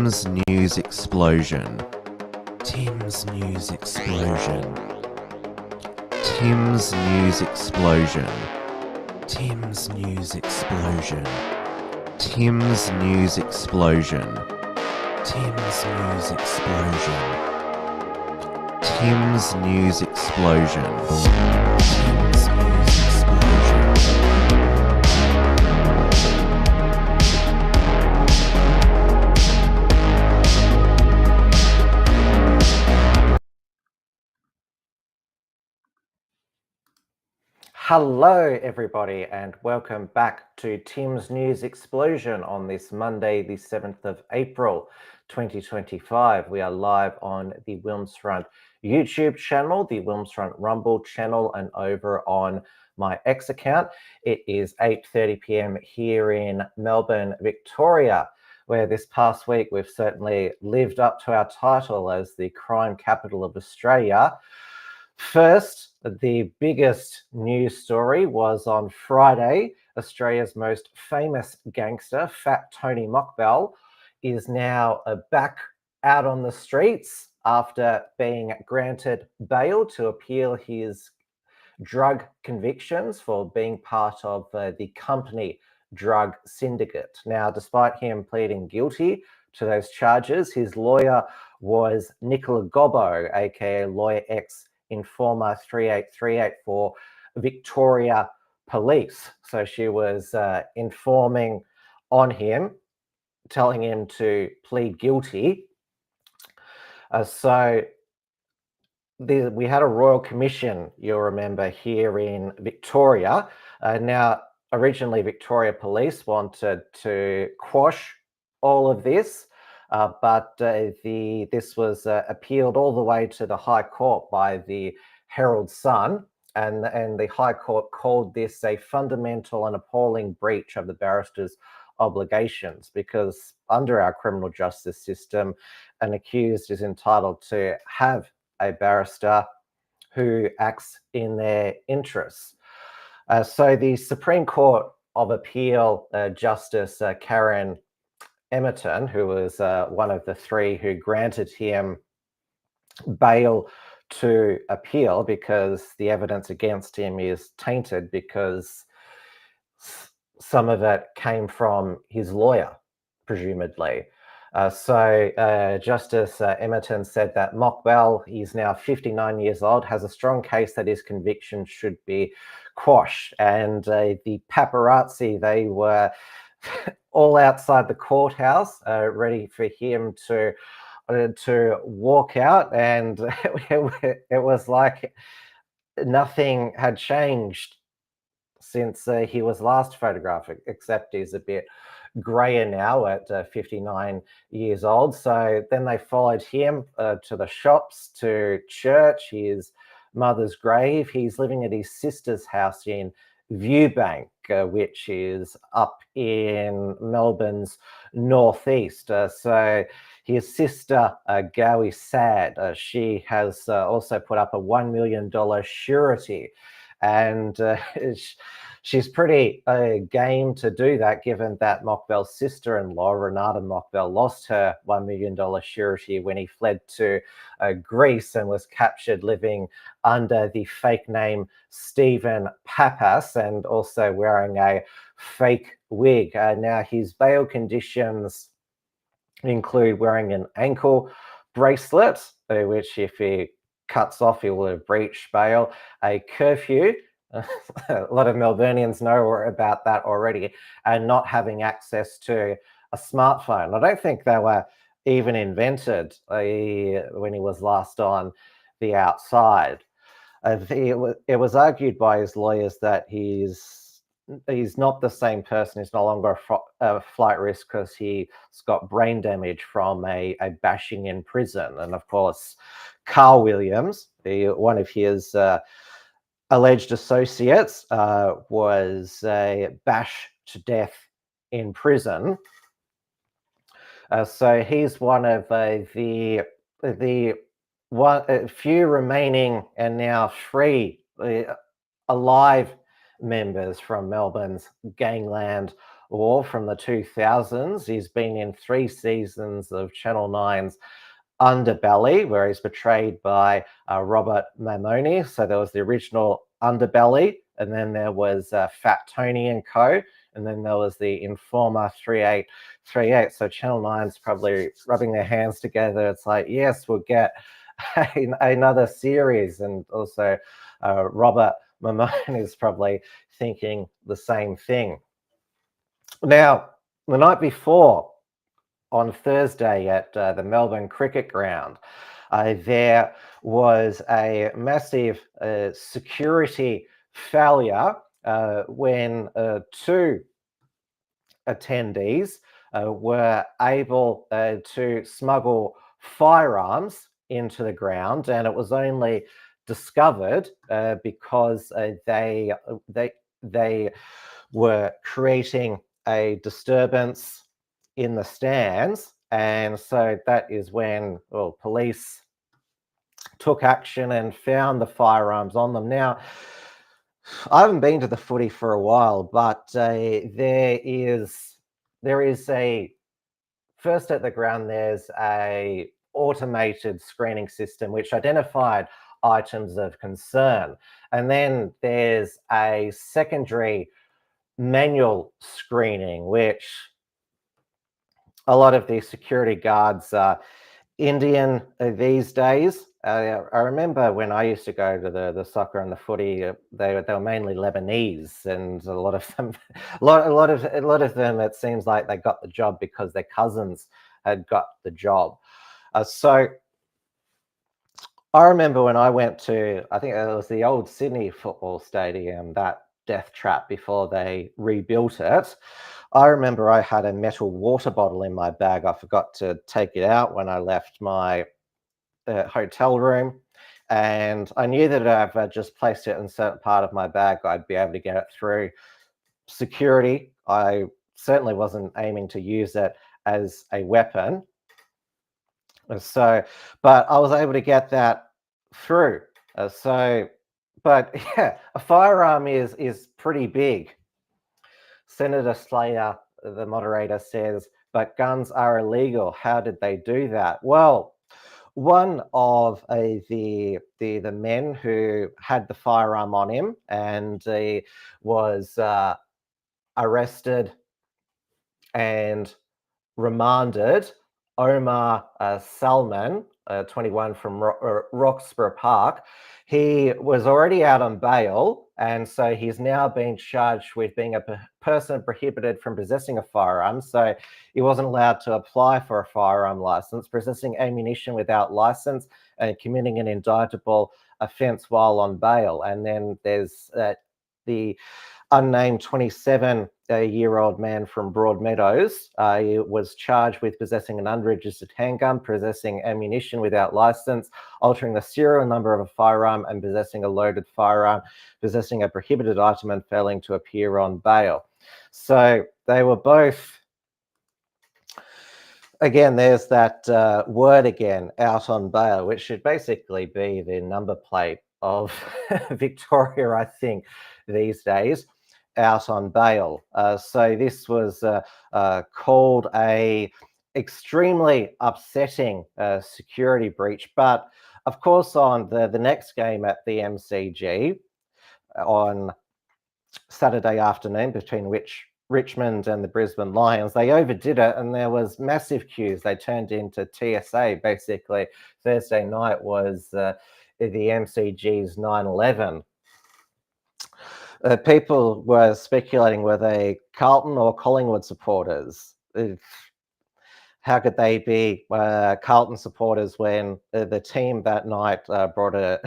Tim's News Explosion. Tim's News Explosion. Tim's News Explosion. Tim's News Explosion. Tim's News Explosion. Tim's News Explosion. Tim's News Explosion. Tim's News Explosion. Hello everybody and welcome back to Tim's News Explosion on this Monday the 7th of April 2025. We are live on the Wilms Front YouTube channel, the Wilms Front Rumble channel, and over on my X account. It is 8:30 p.m. here in Melbourne, Victoria, where this past week we've certainly lived up to our title as the crime capital of Australia. First, the biggest news story was on Friday. Australia's most famous gangster, Fat Tony Mockbell, is now back out on the streets after being granted bail to appeal his drug convictions for being part of the company drug syndicate. Now, despite him pleading guilty to those charges, his lawyer was Nicola Gobbo, aka Lawyer X Informer 3838 for Victoria Police. So she was informing on him, telling him to plead guilty. We had a royal commission, you'll remember, here in Victoria. Now, originally Victoria Police wanted to quash all of this, but this was appealed all the way to the High Court by the Herald Sun, and the High Court called this a fundamental and appalling breach of the barrister's obligations, because under our criminal justice system, an accused is entitled to have a barrister who acts in their interests. So the Supreme Court of Appeal, Justice Karen Emerton, who was one of the three who granted him bail to appeal because the evidence against him is tainted because some of it came from his lawyer, presumably. Justice Emerton said that Mockbell, he's now 59 years old, has a strong case that his conviction should be quashed. And the paparazzi, they were all outside the courthouse, ready for him to walk out, and it was like nothing had changed since he was last photographed, except he's a bit grayer now at 59 years old. So then they followed him to the shops, to church, his mother's grave. He's living at his sister's house in Viewbank, which is up in Melbourne's northeast. So his sister, Gowie Sad, she has also put up a $1 million surety, and she's pretty game to do that, given that Mockbell's sister-in-law, Renata Mockbell, lost her $1 million surety when he fled to Greece and was captured living under the fake name Stephen Pappas, and also wearing a fake wig. Now, his bail conditions include wearing an ankle bracelet, which if he cuts off, he will have breached bail, a curfew. A lot of Melburnians know about that already, and not having access to a smartphone. I don't think they were even invented when he was last on the outside. It was argued by his lawyers that he's not the same person. He's no longer a flight risk because he's got brain damage from a bashing in prison. And of course, Carl Williams, one of his alleged associates, was bashed to death in prison. So he's one of the few remaining and now free alive members from Melbourne's gangland War from the 2000s. He's been in 3 seasons of Channel 9's Underbelly, where he's portrayed by Robert Mamoni. So there was the original Underbelly, and then there was Fat Tony and Co., and then there was the Informer 3838. So Channel 9's probably rubbing their hands together. It's like, yes, we'll get another series. And also Robert Mamoni is probably thinking the same thing. Now, the night before, on Thursday at the Melbourne Cricket Ground, there was a massive security failure when 2 attendees were able to smuggle firearms into the ground, and it was only discovered because they were creating a disturbance in the stands, and so that is when police took action and found the firearms on them. Now, I haven't been to the footy for a while, but there is a first at the ground. There's a automated screening system which identified items of concern, and then there's a secondary manual screening, which a lot of these security guards are Indian these days. I remember when I used to go to the soccer and the footy, they were mainly Lebanese, and a lot of them, a lot of them, it seems like they got the job because their cousins had got the job. So I remember when I went to, I think it was the old Sydney football stadium, that death trap before they rebuilt it. I remember I had a metal water bottle in my bag. I forgot to take it out when I left my hotel room, and I knew that if I just placed it in a certain part of my bag, I'd be able to get it through security. I certainly wasn't aiming to use it as a weapon. So, but I was able to get that through. But yeah, a firearm is pretty big. Senator Slater, the moderator, says, but guns are illegal. How did they do that? Well, one of the men who had the firearm on him and he was arrested and remanded, Omar Salman, 21, from Roxburgh Park. He was already out on bail, and so he's now being charged with being a person prohibited from possessing a firearm. So he wasn't allowed to apply for a firearm license, possessing ammunition without license, and committing an indictable offence while on bail. And then there's the unnamed 27-year-old man from Broadmeadows. He was charged with possessing an unregistered handgun, possessing ammunition without license, altering the serial number of a firearm, and possessing a loaded firearm, possessing a prohibited item, and failing to appear on bail. So they were both, again, there's that word again, out on bail, which should basically be the number plate of Victoria, I think, these days. Out on bail. So this was called a extremely upsetting security breach. But of course, on the next game at the MCG on Saturday afternoon between Richmond and the Brisbane Lions, they overdid it, and there was massive queues. They turned into TSA. Basically, Thursday night was the MCG's 9/11. People were speculating, were they Carlton or Collingwood supporters? How could they be Carlton supporters when the team that night brought a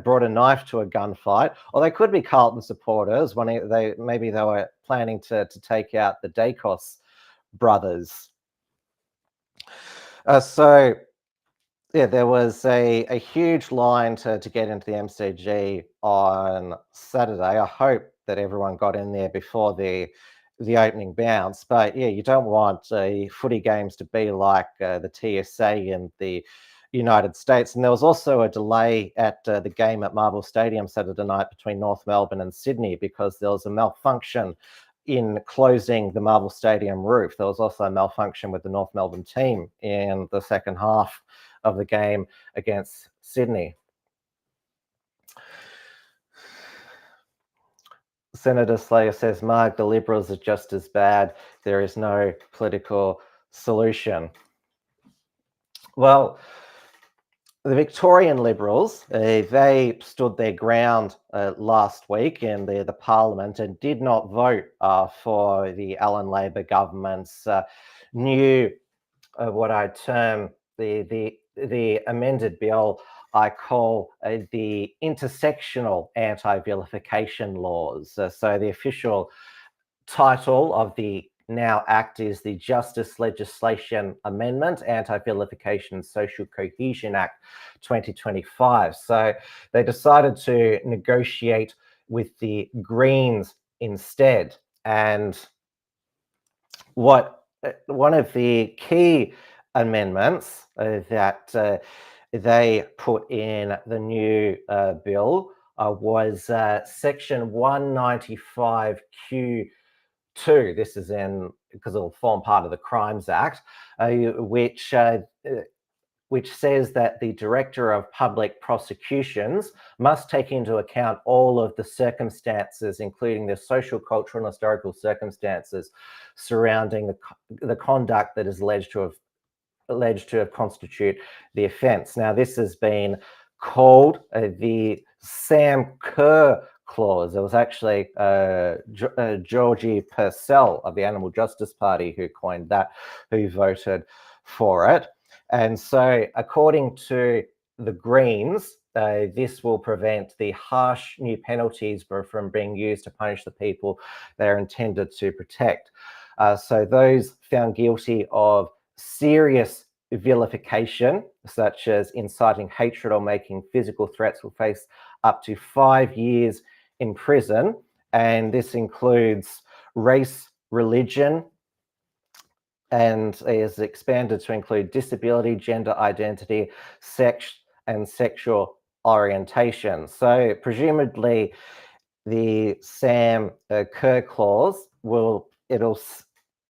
brought a knife to a gunfight? Or they could be Carlton supporters when maybe they were planning to take out the Dacos brothers. So yeah, there was a huge line to get into the MCG on Saturday. I hope that everyone got in there before the opening bounce. But yeah, you don't want footy games to be like the TSA in the United States. And there was also a delay at the game at Marvel Stadium Saturday night between North Melbourne and Sydney because there was a malfunction in closing the Marvel Stadium roof. There was also a malfunction with the North Melbourne team in the second half of the game against Sydney. Senator Slater says, Mark, the Liberals are just as bad. There is no political solution. Well, the Victorian Liberals, they stood their ground last week in the Parliament and did not vote for the Allan Labor government's new, what I term the amended bill I call the intersectional anti-vilification laws. So the official title of the now act is the Justice Legislation Amendment, Anti-Vilification and Social Cohesion Act 2025. So they decided to negotiate with the Greens instead. And one of the key amendments that they put in the new bill was section 195Q2. This is because it'll form part of the Crimes Act, which says that the Director of Public Prosecutions must take into account all of the circumstances, including the social, cultural, and historical circumstances surrounding the conduct that is alleged to have constitute the offence. Now, this has been called the Sam Kerr clause. It was actually Georgie Purcell of the Animal Justice Party who coined that, who voted for it. And so, according to the Greens, this will prevent the harsh new penalties from being used to punish the people they're intended to protect. So those found guilty of serious vilification, such as inciting hatred or making physical threats, will face up to 5 years in prison. And this includes race, religion, and is expanded to include disability, gender identity, sex, and sexual orientation. So presumably the Sam Kerr clause it'll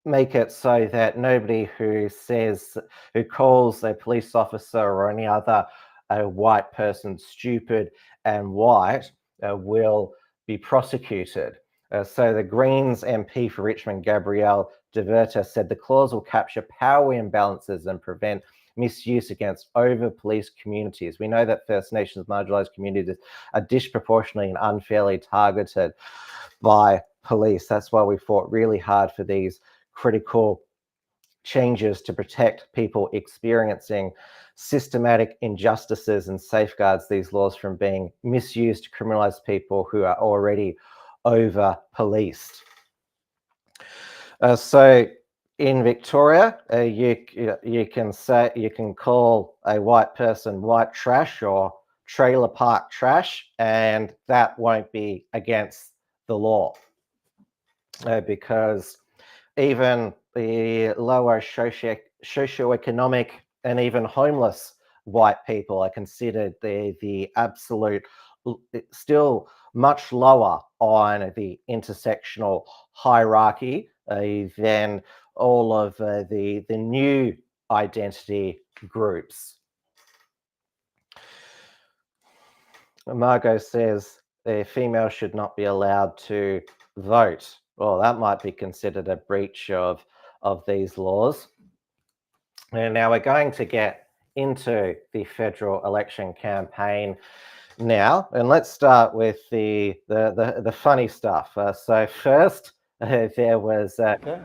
make it so that nobody who calls a police officer or any other white person stupid and white will be prosecuted. So the Greens MP for Richmond, Gabrielle de Verta, said the clause will capture power imbalances and prevent misuse against over-policed communities. We know that First Nations marginalised communities are disproportionately and unfairly targeted by police. That's why we fought really hard for these critical changes to protect people experiencing systematic injustices and safeguards these laws from being misused to criminalise people who are already over-policed. So in Victoria, you can call a white person white trash or trailer park trash, and that won't be against the law, because even the lower socioeconomic and even homeless white people are considered the absolute, still much lower on the intersectional hierarchy than all of the new identity groups. Margot says a female should not be allowed to vote. Well, that might be considered a breach of these laws. And now we're going to get into the federal election campaign now, and let's start with the funny stuff. So first, there was union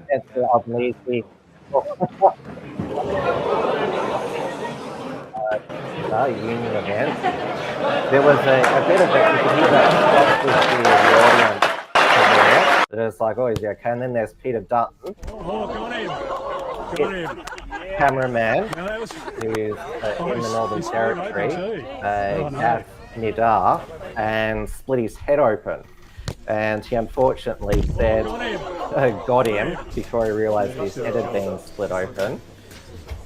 event. There was a bit of a, you could hear that with the audience. There's like, oh, is he okay? And then there's Peter Dutton. Cameraman, who is in the Northern Territory, at Nidar, and split his head open. And he unfortunately said, got him before he realised his head had been split open.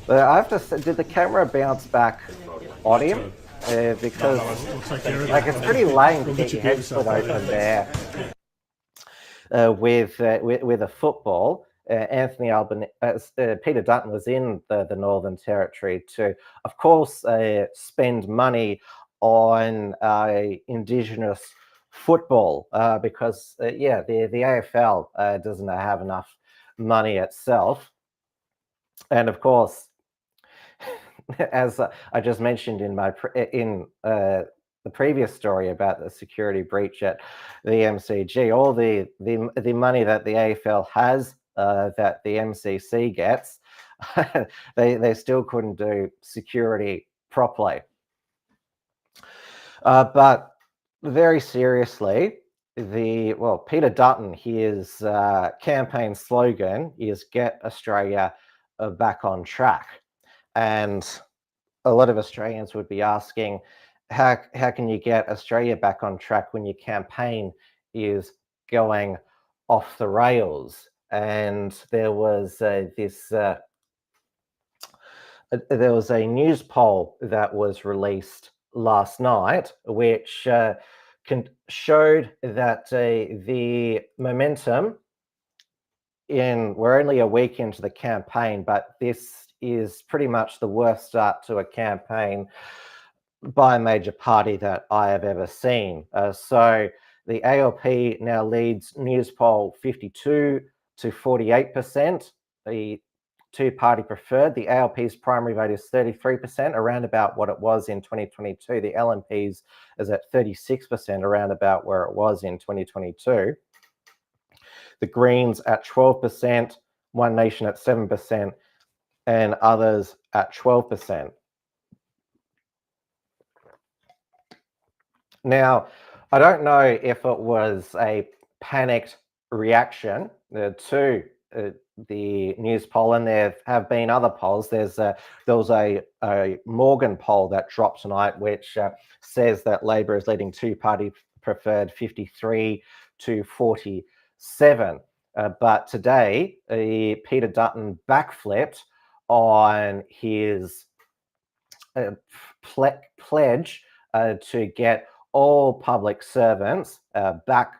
But I have to say, did the camera bounce back on him? Because like it's pretty lame to get your head split open there. with a football. Peter Dutton was in the Northern Territory to, of course, spend money on Indigenous football because, the AFL doesn't have enough money itself. And of course, as I just mentioned in the previous story about the security breach at the MCG, all the money that the AFL has that the MCC gets, they still couldn't do security properly. But very seriously, Peter Dutton, his campaign slogan is "Get Australia back on track," and a lot of Australians would be asking, how can you get Australia back on track when your campaign is going off the rails? And there was a news poll that was released last night, which showed that the momentum we're only a week into the campaign, but this is pretty much the worst start to a campaign by a major party that I have ever seen. So the ALP now leads news poll 52 to 48%. The two-party preferred. The ALP's primary vote is 33%, around about what it was in 2022. The LNP's is at 36%, around about where it was in 2022. The Greens at 12%, One Nation at 7%, and others at 12%. Now, I don't know if it was a panicked reaction to the news poll, and there have been other polls. There was a Morgan poll that dropped tonight, which says that Labor is leading two-party preferred 53 to 47. But today, Peter Dutton backflipped on his pledge to get all public servants back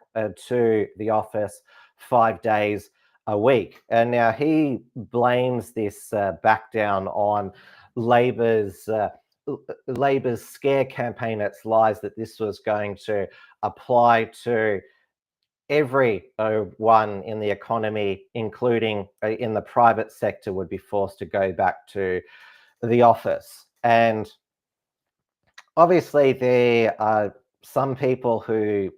to the office 5 days a week. And now he blames this back down on Labor's scare campaign. It's lies that this was going to apply to everyone in the economy, including in the private sector, would be forced to go back to the office. And obviously, there are some people who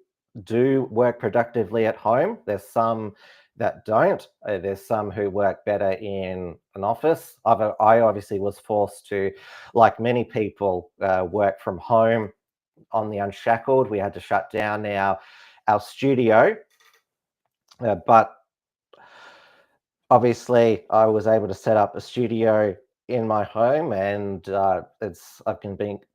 do work productively at home. There's some that don't. There's some who work better in an office. I obviously was forced to, like many people, work from home on the Unshackled. We had to shut down our studio. But obviously, I was able to set up a studio in my home, and I've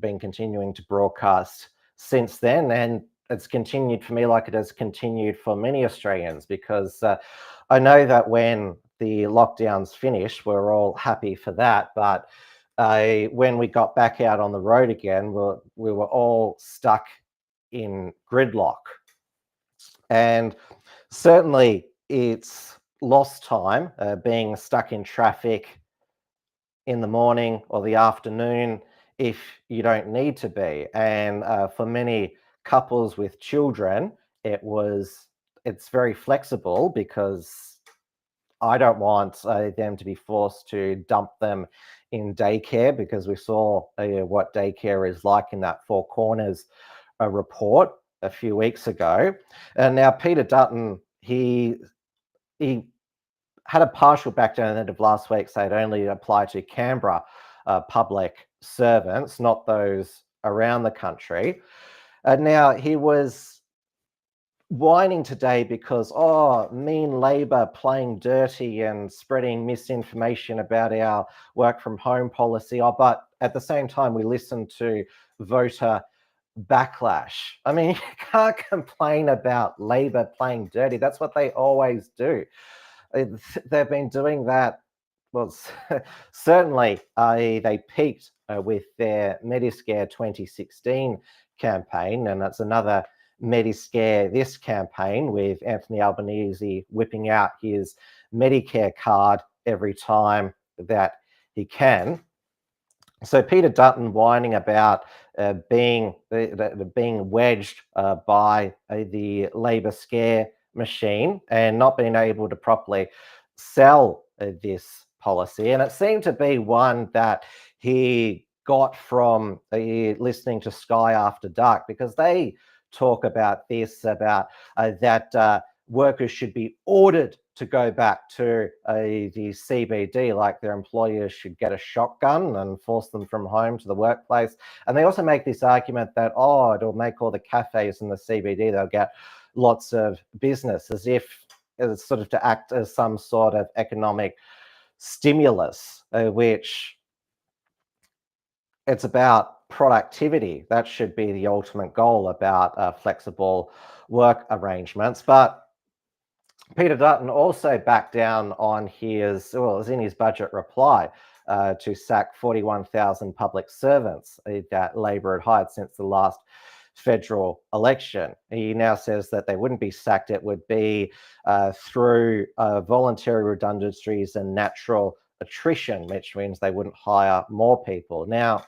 been continuing to broadcast since then, and it's continued for me like it has continued for many Australians, because I know that when the lockdowns finished, we're all happy for that, but when we got back out on the road again, we were all stuck in gridlock, and certainly it's lost time being stuck in traffic in the morning or the afternoon if you don't need to be. And for many couples with children, it's very flexible, because I don't want them to be forced to dump them in daycare, because we saw what daycare is like in that Four Corners report a few weeks ago. And now Peter Dutton, he had a partial backdown at the end of last week, so it only apply to Canberra public servants, not those around the country. Now, he was whining today because, mean Labor playing dirty and spreading misinformation about our work from home policy. But at the same time, we listened to voter backlash. I mean, you can't complain about Labor playing dirty. That's what they always do. They've been doing that. Well, certainly they peaked with their Mediscare 2016 campaign, and that's another Mediscare this campaign, with Anthony Albanese whipping out his Medicare card every time that he can. So Peter Dutton whining about being wedged by the Labor scare machine and not being able to properly sell this policy. And it seemed to be one that he got from listening to Sky After Dark, because they talk about this, about that workers should be ordered to go back to the CBD, like their employers should get a shotgun and force them from home to the workplace. And they also make this argument that, oh, it'll make all the cafes in the CBD, they'll get lots of business, as if it's sort of to act as some sort of economic stimulus, which it's about productivity. That should be the ultimate goal about flexible work arrangements. But Peter Dutton also backed down on his, well, it was in his budget reply to sack 41,000 public servants that Labor had hired since the last federal election. He now says that they wouldn't be sacked. It would be through voluntary redundancies and natural attrition, which means they wouldn't hire more people. Now,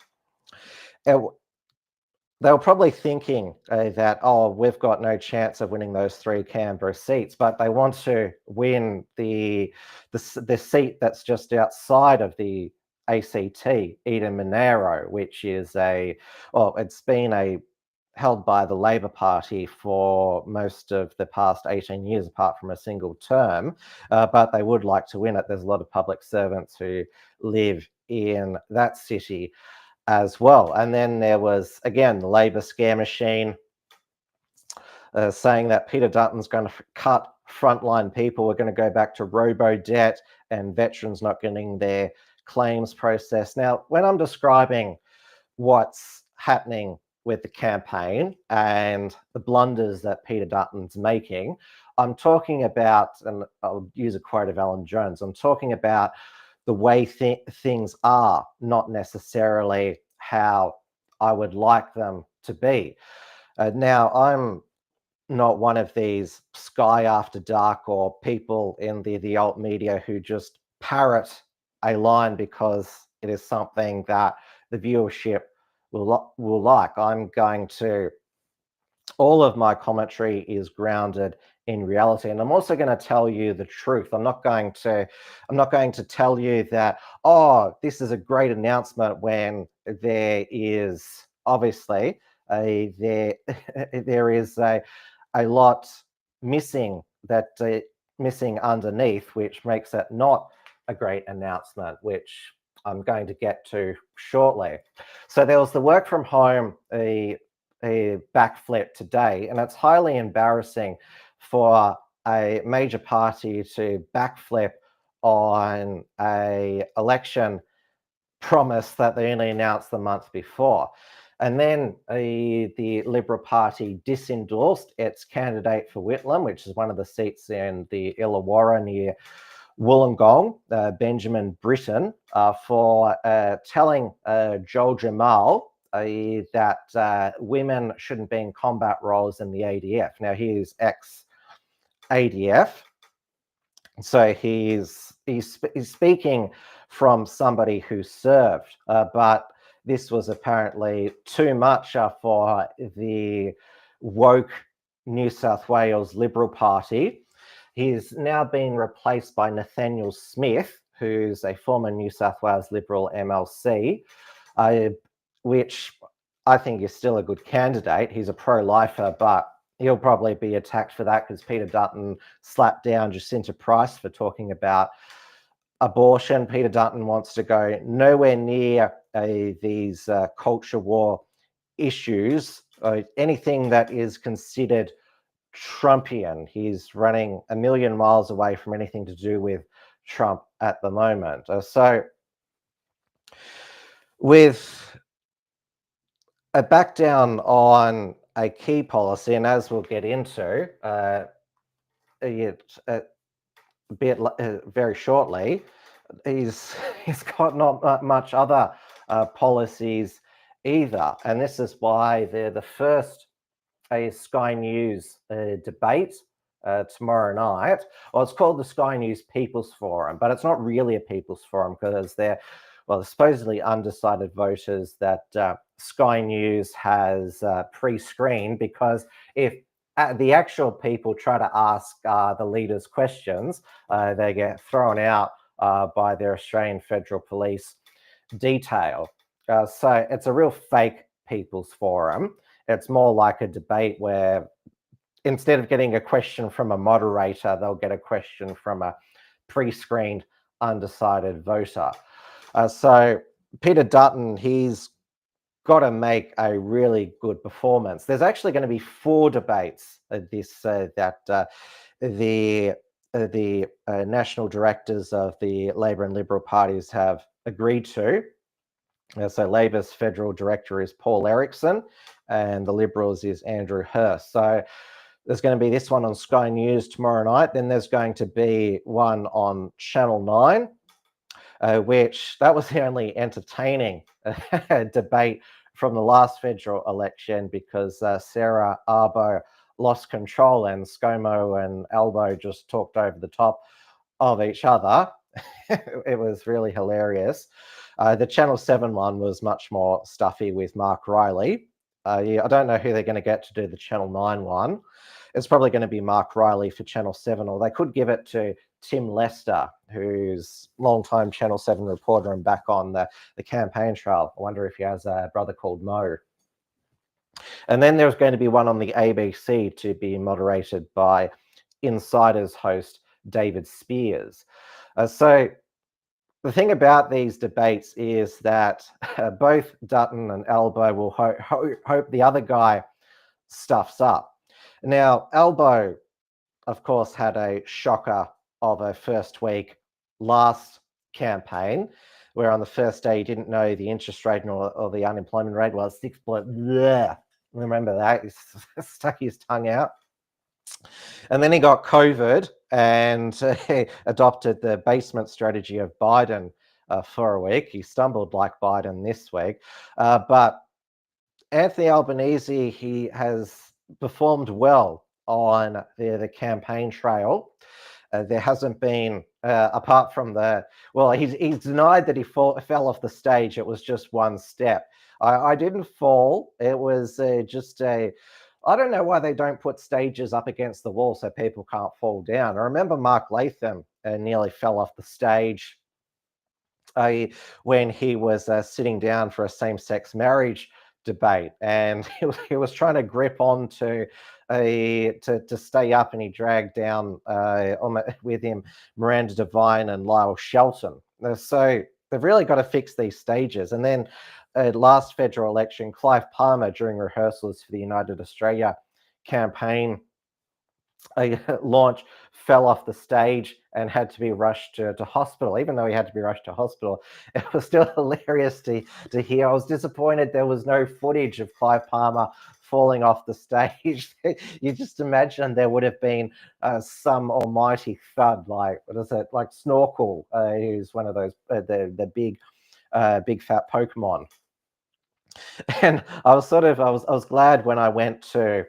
they were probably thinking that, oh, we've got no chance of winning those 3 Canberra seats, but they want to win the seat that's just outside of the ACT, Eden Monaro, which is it's been held by the Labor Party for most of the past 18 years, apart from a single term, but they would like to win it. There's a lot of public servants who live in that city as well. And then there was, again, the Labor scare machine saying that Peter Dutton's going to cut frontline people. We're going to go back to robo-debt and veterans not getting their claims processed. Now, when I'm describing what's happening with the campaign and the blunders that Peter Dutton's making, I'm talking about, and I'll use a quote of Alan Jones, I'm talking about the way things are, not necessarily how I would like them to be. Now, I'm not one of these Sky After Dark or people in the alt media who just parrot a line because it is something that the viewership will like. I'm going to, all of my commentary is grounded in reality, and I'm also going to tell you the truth. I'm not going to tell you that, oh, this is a great announcement, when there is obviously there is a lot missing missing underneath, which makes it not a great announcement, which I'm going to get to shortly. So there was the work from home, a backflip today, and it's highly embarrassing for a major party to backflip on a election promise that they only announced the month before. And then the Liberal Party disendorsed its candidate for Whitlam, which is one of the seats in the Illawarra near Wollongong, Benjamin Britten, for telling Joel Jamal that women shouldn't be in combat roles in the ADF. Now, he is ex-ADF, so he's speaking from somebody who served, but this was apparently too much for the woke New South Wales Liberal Party. He's now been replaced by Nathaniel Smith, who's a former New South Wales Liberal MLC, which I think is still a good candidate. He's a pro-lifer, but he'll probably be attacked for that because Peter Dutton slapped down Jacinta Price for talking about abortion. Peter Dutton wants to go nowhere near these culture war issues, anything that is considered Trumpian. He's running a million miles away from anything to do with Trump at the moment. So with a back down on a key policy, and as we'll get into very shortly, he's got not much other policies either, and this is why they're the first a Sky News debate tomorrow night. Well, it's called the Sky News People's Forum, but it's not really a People's Forum because they're supposedly undecided voters that Sky News has pre-screened, because if the actual people try to ask the leaders questions, they get thrown out by their Australian Federal Police detail. So it's a real fake People's Forum. It's more like a debate where instead of getting a question from a moderator, they'll get a question from a pre-screened undecided voter. So Peter Dutton, he's got to make a really good performance. There's actually going to be 4 debates that the national directors of the Labor and Liberal parties have agreed to. So Labor's federal director is Paul Erickson, and the Liberals is Andrew Hirst. So there's going to be this one on Sky News tomorrow night. Then there's going to be one on Channel 9, which that was the only entertaining debate from the last federal election, because Sarah Albo lost control and ScoMo and Albo just talked over the top of each other. It was really hilarious. The Channel 7 one was much more stuffy with Mark Riley. I don't know who they're going to get to do the Channel 9 one. It's probably going to be Mark Riley for Channel 7, or they could give it to Tim Lester, who's longtime Channel 7 reporter and back on the campaign trail. I wonder if he has a brother called Mo. And then there's going to be one on the ABC to be moderated by Insiders host David Spears. So the thing about these debates is that both Dutton and Albo will hope the other guy stuffs up. Now, Albo, of course, had a shocker of a first week last campaign, where on the first day he didn't know the interest rate or the unemployment rate was 6. Remember that? He stuck his tongue out. And then he got COVID and adopted the basement strategy of Biden for a week. He stumbled like Biden this week. But Anthony Albanese, he has performed well on the campaign trail. There hasn't been, apart from he's denied that he fell off the stage. It was just one step. I didn't fall. It was just I don't know why they don't put stages up against the wall so people can't fall down. I remember Mark Latham nearly fell off the stage when he was sitting down for a same-sex marriage debate, and he was trying to grip on to stay up, and he dragged down with him Miranda Devine and Lyle Shelton. So they've really got to fix these stages. And then last federal election, Clive Palmer, during rehearsals for the United Australia campaign launch, fell off the stage and had to be rushed to hospital. Even though he had to be rushed to hospital, it was still hilarious to hear. I was disappointed there was no footage of Clive Palmer falling off the stage. You just imagine there would have been some almighty thud, like, what is it, like Snorkel, who's one of those the big fat Pokemon. And I was glad when I went to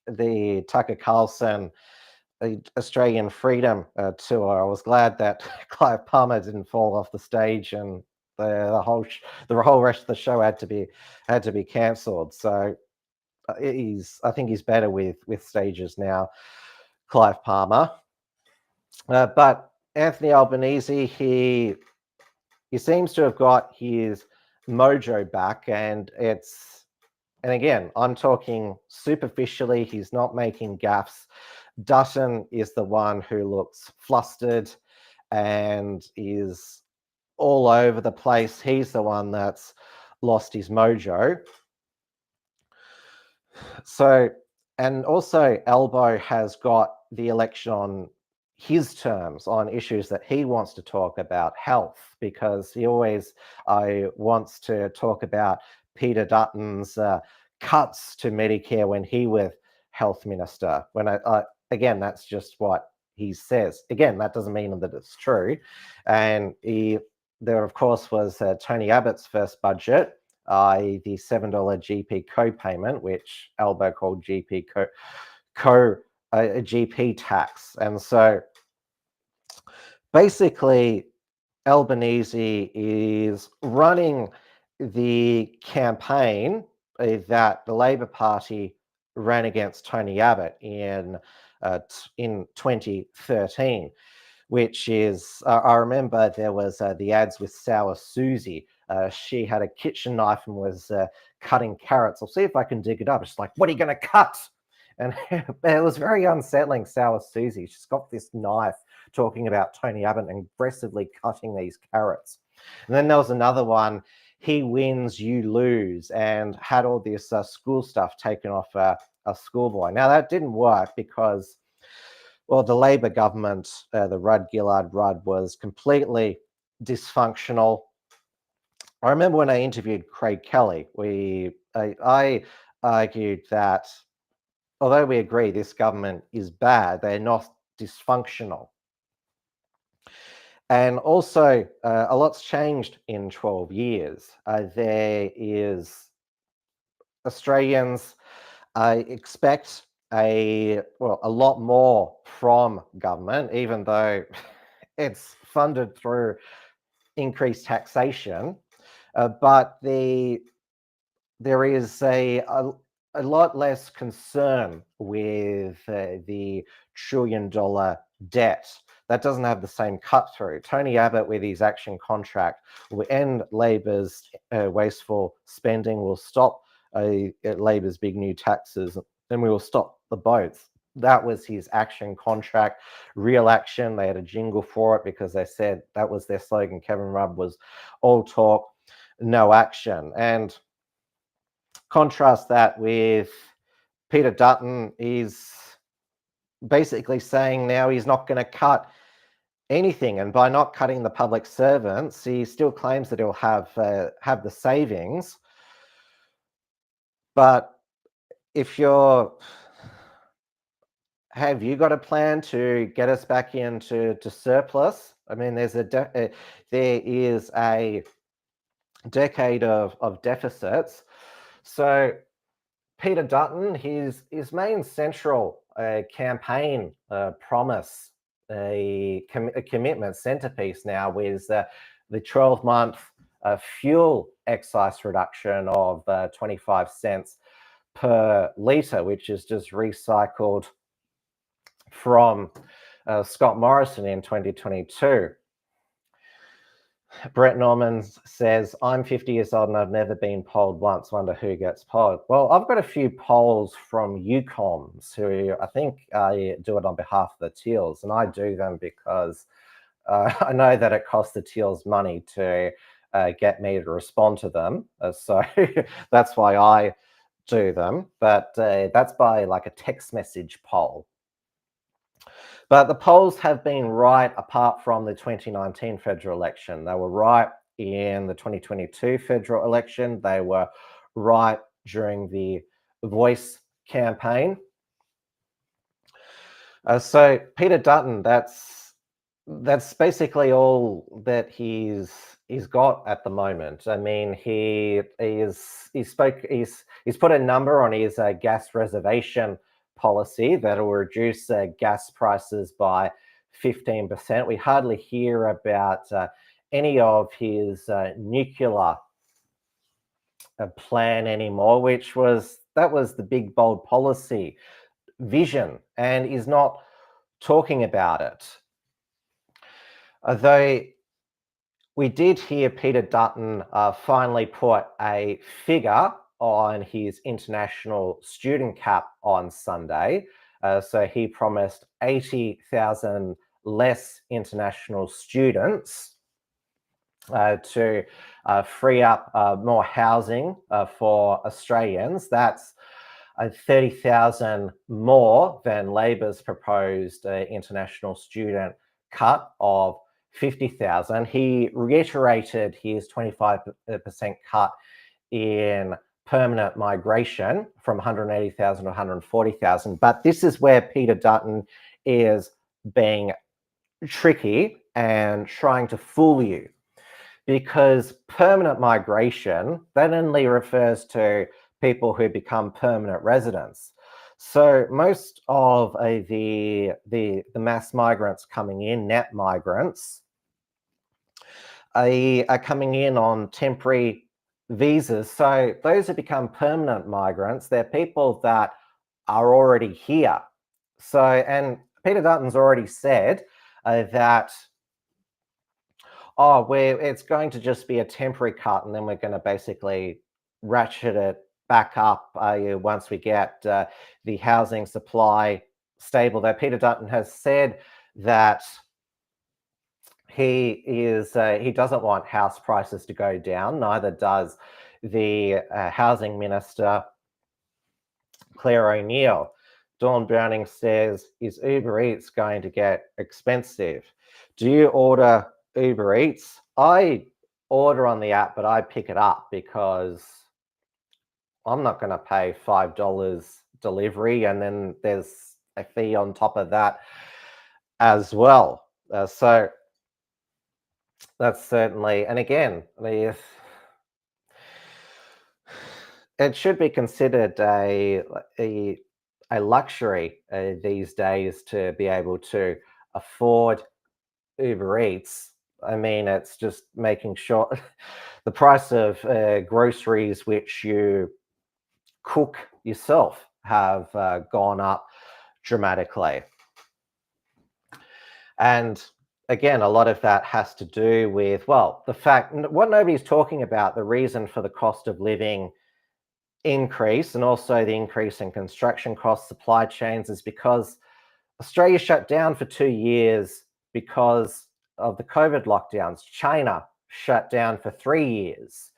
the Tucker Carlson Australian Freedom tour. I was glad that Clive Palmer didn't fall off the stage, and the whole rest of the show had to be cancelled. So I think he's better with stages now, Clive Palmer. But Anthony Albanese, he seems to have got his mojo back, and again, I'm talking superficially. He's not making gaffes. Dutton is the one who looks flustered and is all over the place. He's the one that's lost his mojo. So, and also Albo has got the election on his terms, on issues that he wants to talk about, health, because he always wants to talk about Peter Dutton's cuts to Medicare when he was health minister. When again, that's just what he says. Again, that doesn't mean that it's true. And there, of course, was Tony Abbott's first budget, the $7 GP co-payment, which Albo called GP GP tax. And so basically Albanese is running the campaign that the Labor Party ran against Tony Abbott in 2013, which is, I remember there was the ads with Sour Susie. She had a kitchen knife and was cutting carrots. I'll see if I can dig it up. It's like, what are you going to cut? And it was very unsettling, Sour Susie. She's got this knife talking about Tony Abbott and aggressively cutting these carrots. And then there was another one, he wins, you lose, and had all this school stuff taken off a schoolboy. Now, that didn't work because, well, the Labor government, the Rudd-Gillard-Rudd, was completely dysfunctional. I remember when I interviewed Craig Kelly, I argued that although we agree this government is bad, they're not dysfunctional. And also, a lot's changed in 12 years. Australians expect a lot more from government, even though it's funded through increased taxation. But there is a lot less concern with the trillion-dollar debt. That doesn't have the same cut through. Tony Abbott, with his action contract, will end Labor's wasteful spending, will stop Labor's big new taxes, and we will stop the boats. That was his action contract, real action. They had a jingle for it because they said that was their slogan. Kevin Rudd was all talk, no action. And contrast that with Peter Dutton. Is basically saying now he's not going to cut anything, and by not cutting the public servants, he still claims that he'll have the savings. But have you got a plan to get us back into surplus? I mean, there is a decade of deficits. So Peter Dutton, his main central campaign promise, a commitment centerpiece now is the 12-month fuel excise reduction of 25 cents per litre, which is just recycled from Scott Morrison in 2022. Brett Norman says, I'm 50 years old and I've never been polled once. Wonder who gets polled. Well, I've got a few polls from UComs who I think do it on behalf of the Teals, and I do them because I know that it costs the Teals money to get me to respond to them. So that's why I do them. But that's by like a text message poll. But the polls have been right apart from the 2019 federal election. They were right in the 2022 federal election. They were right during the Voice campaign. So Peter Dutton, that's basically all that he's got at the moment. I mean, he's put a number on his gas reservation policy that will reduce gas prices by 15%. We hardly hear about any of his nuclear plan anymore, that was the big bold policy vision, and is not talking about it. Although we did hear Peter Dutton finally put a figure on his international student cap on Sunday. So he promised 80,000 less international students to free up more housing for Australians. That's 30,000 more than Labor's proposed international student cut of 50,000. He reiterated his 25% cut in permanent migration from 180,000 to 140,000. But this is where Peter Dutton is being tricky and trying to fool you. because permanent migration, that only refers to people who become permanent residents. So most of the mass migrants coming in, net migrants, are coming in on temporary visas. So those who become permanent migrants, they're people that are already here. So, and Peter Dutton's already said that, oh, it's going to just be a temporary cut, and then we're going to basically ratchet it back up once we get the housing supply stable. Though Peter Dutton has said that he doesn't want house prices to go down. Neither does the housing minister, Claire O'Neill. Dawn Browning says, is Uber Eats going to get expensive? Do you order Uber Eats? I order on the app, but I pick it up because I'm not going to pay $5 delivery, and then there's a fee on top of that as well. So that's certainly, and again, it should be considered a luxury these days to be able to afford Uber Eats. I mean, it's just making sure the price of groceries which you cook yourself have gone up dramatically. And again, a lot of that has to do with, well, the fact, what nobody's talking about, the reason for the cost of living increase and also the increase in construction costs, supply chains, is because Australia shut down for 2 years because of the COVID lockdowns. China shut down for 3 years.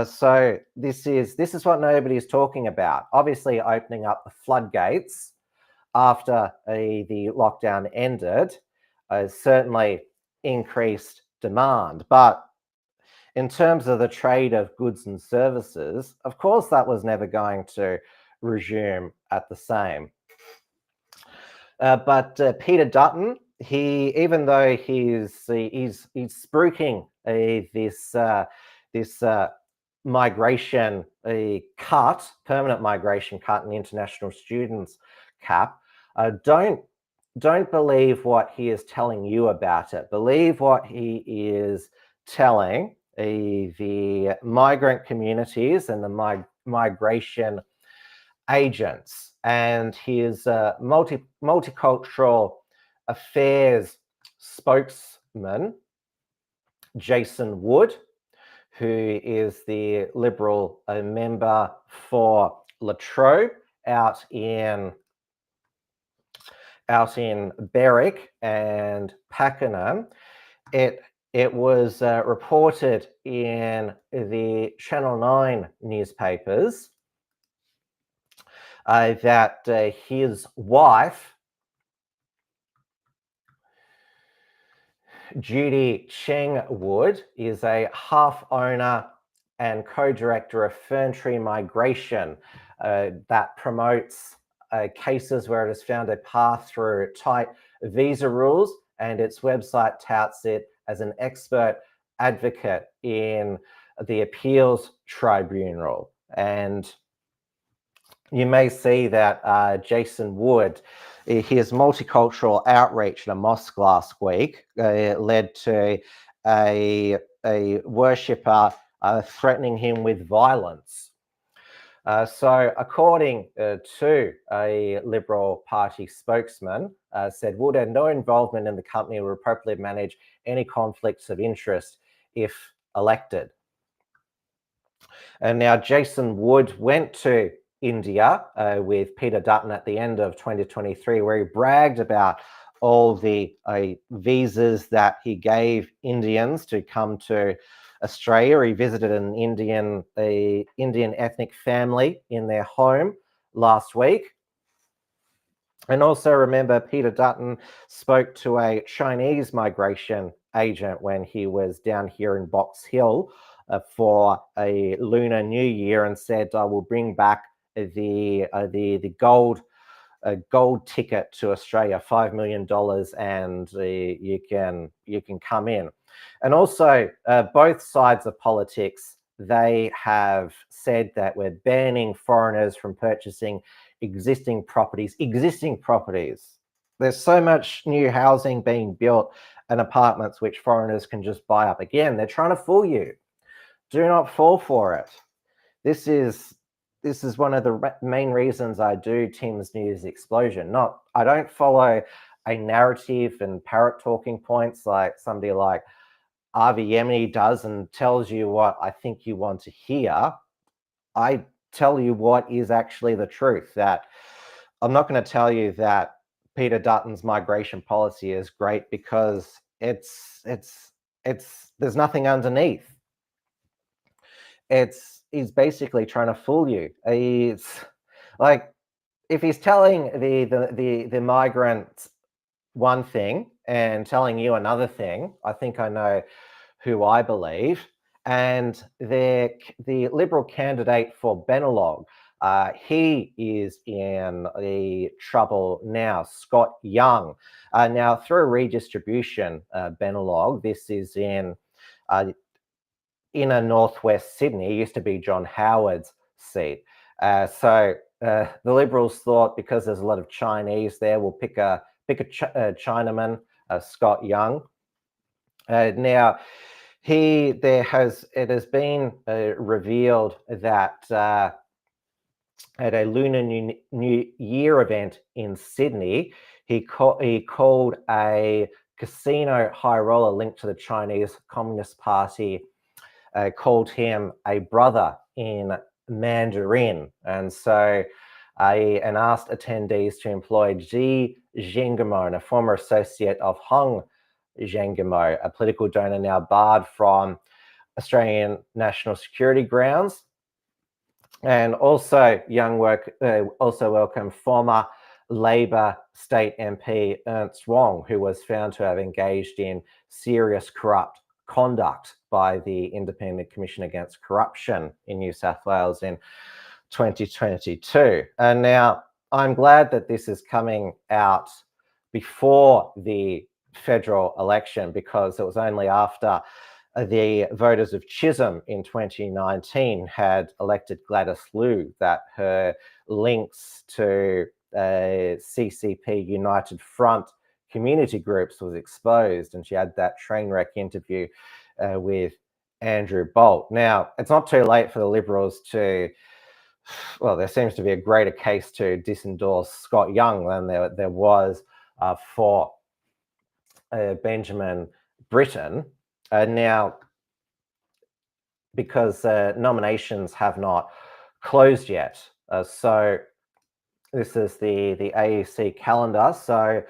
So this is what nobody is talking about. Obviously, opening up the floodgates after the lockdown ended certainly increased demand. But in terms of the trade of goods and services, of course, that was never going to resume at the same. But Peter Dutton, even though he's spruiking this migration cut, permanent migration cut, and international students cap, don't believe what he is telling you about it. Believe what he is telling the migrant communities and the migration agents. And his multicultural affairs spokesman, Jason Wood, who is the Liberal member for Latrobe out in Berwick and Pakenham. It was reported in the Channel 9 newspapers that his wife, Judy Cheng Wood, is a half owner and co-director of Ferntree Migration that promotes cases where it has found a path through tight visa rules, and its website touts it as an expert advocate in the appeals tribunal. And you may see that Jason Wood, his multicultural outreach at a mosque last week led to a worshipper threatening him with violence. So according to a Liberal Party spokesman, said Wood had no involvement in the company, will appropriately manage any conflicts of interest if elected. And now Jason Wood went to India with Peter Dutton at the end of 2023, where he bragged about all the visas that he gave Indians to come to Australia. He visited an Indian ethnic family in their home last week. And also remember, Peter Dutton spoke to a Chinese migration agent when he was down here in Box Hill for a Lunar New Year, and said, I will bring back the gold ticket to Australia, $5 million, and you can come in. And also, both sides of politics, they have said that we're banning foreigners from purchasing existing properties. There's so much new housing being built and apartments which foreigners can just buy up. Again, they're trying to fool you. Do not fall for it. This is one of the main reasons I do Tim's News Explosion. I don't follow a narrative and parrot talking points like somebody like Avi Yemeni does and tells you what I think you want to hear. I tell you what is actually the truth. That I'm not going to tell you that Peter Dutton's migration policy is great because it's there's nothing underneath. He's basically trying to fool you. It's like if he's telling the migrants one thing and telling you another thing, I think I know who I believe. And the Liberal candidate for Benelog, he is in the trouble now, Scott Young. Now, through redistribution, Benelog, this is in inner northwest Sydney, used to be John Howard's seat. So the Liberals thought because there's a lot of Chinese there, we'll pick a Chinaman, Scott Young. Now, it has been revealed that at a Lunar New Year event in Sydney, he called a casino high roller linked to the Chinese Communist Party, called him a brother in Mandarin. And so and asked attendees to employ Xi Jinping, a former associate of Hong Zhengamo, a political donor now barred from Australian national security grounds. And also, Young also welcomed former Labor state MP Ernst Wong, who was found to have engaged in serious corrupt conduct by the Independent Commission Against Corruption in New South Wales in 2022. And now I'm glad that this is coming out before the federal election, because it was only after the voters of Chisholm in 2019 had elected Gladys Liu that her links to CCP United Front community groups was exposed, and she had that train wreck interview with Andrew Bolt. Now, it's not too late for the Liberals to, well, there seems to be a greater case to disendorse Scott Young than there was for Benjamin Britten. Now, because nominations have not closed yet. So this is the AEC calendar. So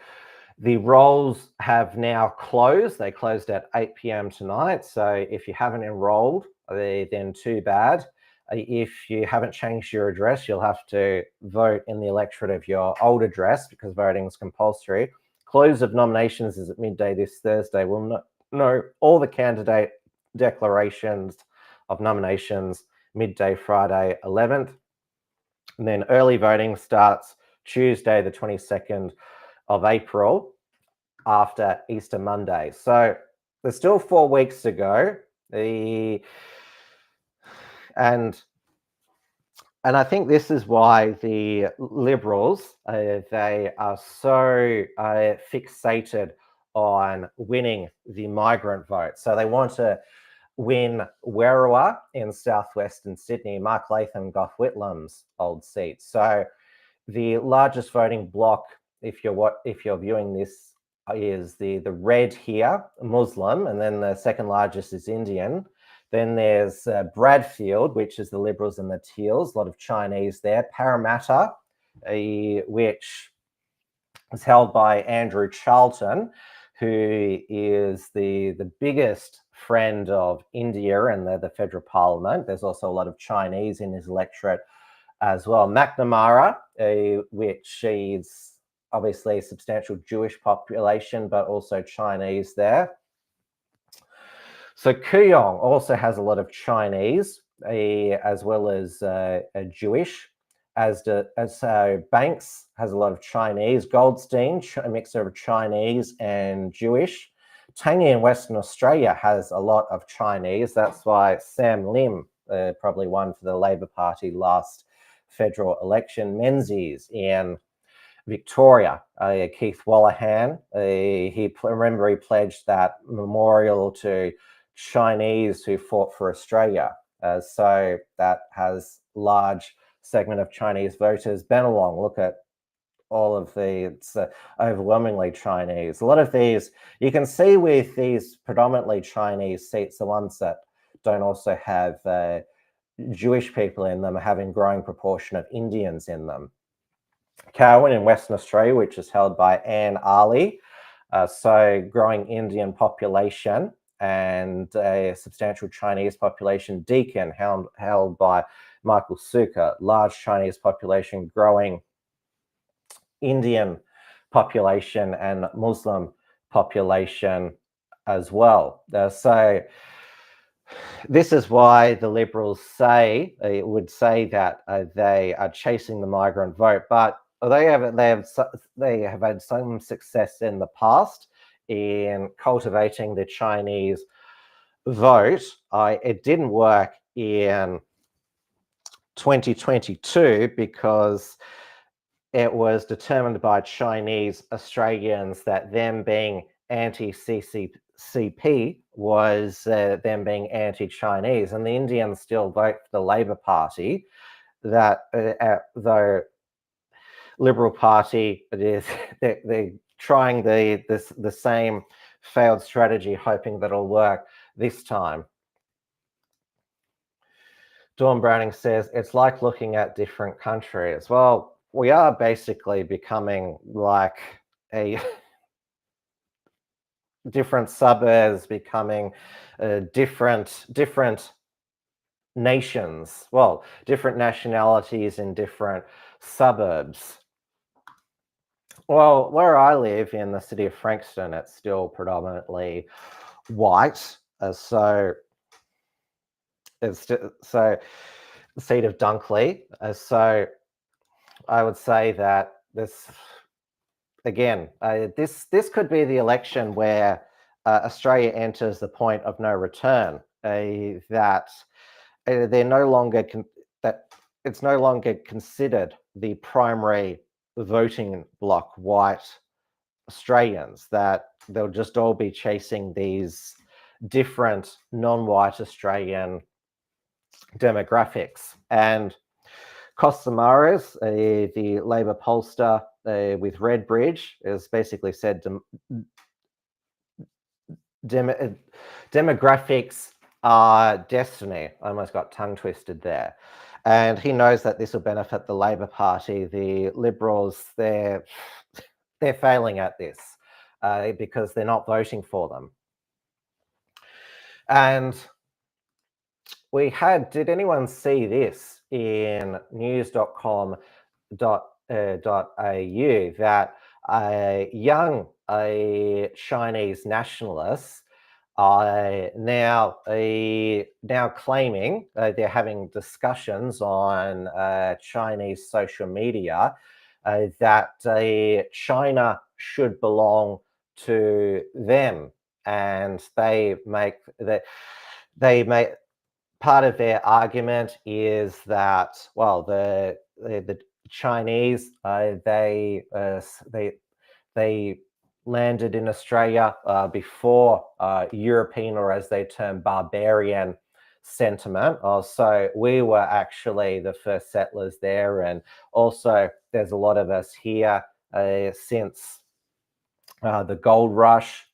the rolls have now closed. They closed at 8 p.m. tonight. So if you haven't enrolled, then too bad. If you haven't changed your address, you'll have to vote in the electorate of your old address because voting is compulsory. Close of nominations is at midday this Thursday. We'll know all the candidate declarations of nominations midday Friday 11th. And then early voting starts Tuesday the 22nd of April after Easter Monday. So there's still 4 weeks to go. And I think this is why the Liberals, they are so fixated on winning the migrant vote. So they want to win Werriwa in southwestern Sydney, Mark Latham, Gough Whitlam's old seat. So the largest voting bloc, if you're viewing this, is the red here, Muslim, and then the second largest is Indian. Then there's Bradfield, which is the Liberals and the Teals, a lot of Chinese there. Parramatta, which is held by Andrew Charlton, who is the biggest friend of India and the federal parliament. There's also a lot of Chinese in his electorate as well. McNamara, which is obviously a substantial Jewish population, but also Chinese there. So Kooyong also has a lot of Chinese, as well as Jewish, as Banks has a lot of Chinese. Goldstein, a mixture of Chinese and Jewish. TNE in Western Australia has a lot of Chinese. That's why Sam Lim probably won for the Labor Party last federal election. Menzies in Victoria, Keith Wallahan, remember he pledged that memorial to Chinese who fought for Australia. So that has large segment of Chinese voters. Bennelong, look at all of it's overwhelmingly Chinese. A lot of these, you can see with these predominantly Chinese seats, the ones that don't also have Jewish people in them, having growing proportion of Indians in them. Cowan in Western Australia, which is held by Anne Ali, so growing Indian population and a substantial Chinese population. Deakin, held by Michael Suka, large Chinese population, growing Indian population and Muslim population as well. So this is why the Liberals would say that they are chasing the migrant vote, but they have had some success in the past in cultivating the Chinese vote. It didn't work in 2022 because it was determined by Chinese Australians that them being anti-CCP was them being anti-Chinese, and the Indians still vote for the Labor Party. That though Liberal Party, they're trying the same failed strategy, hoping that it'll work this time. Dawn Browning says it's like looking at different countries. Well, we are basically becoming like a different suburbs, becoming different nations. Well, different nationalities in different suburbs. Well, where I live in the city of Frankston, it's still predominantly white. So it's the seat of Dunkley. So I would say that this, again, this could be the election where Australia enters the point of no return. That they're no longer that it's no longer considered the primary voting bloc white Australians. That they'll just all be chasing these different non-white Australian demographics. And Costamares, the Labor pollster with Redbridge, has basically said demographics are destiny. I almost got tongue twisted there. And he knows that this will benefit the Labor Party. The Liberals, they're failing at this because they're not voting for them. And we had, did anyone see this in news.com.au that young Chinese nationalists are now claiming they're having discussions on Chinese social media that China should belong to them, and they make part of their argument is that, well, the Chinese they landed in Australia before European, or as they term, barbarian sentiment. So we were actually the first settlers there, and also there's a lot of us here since the gold rush.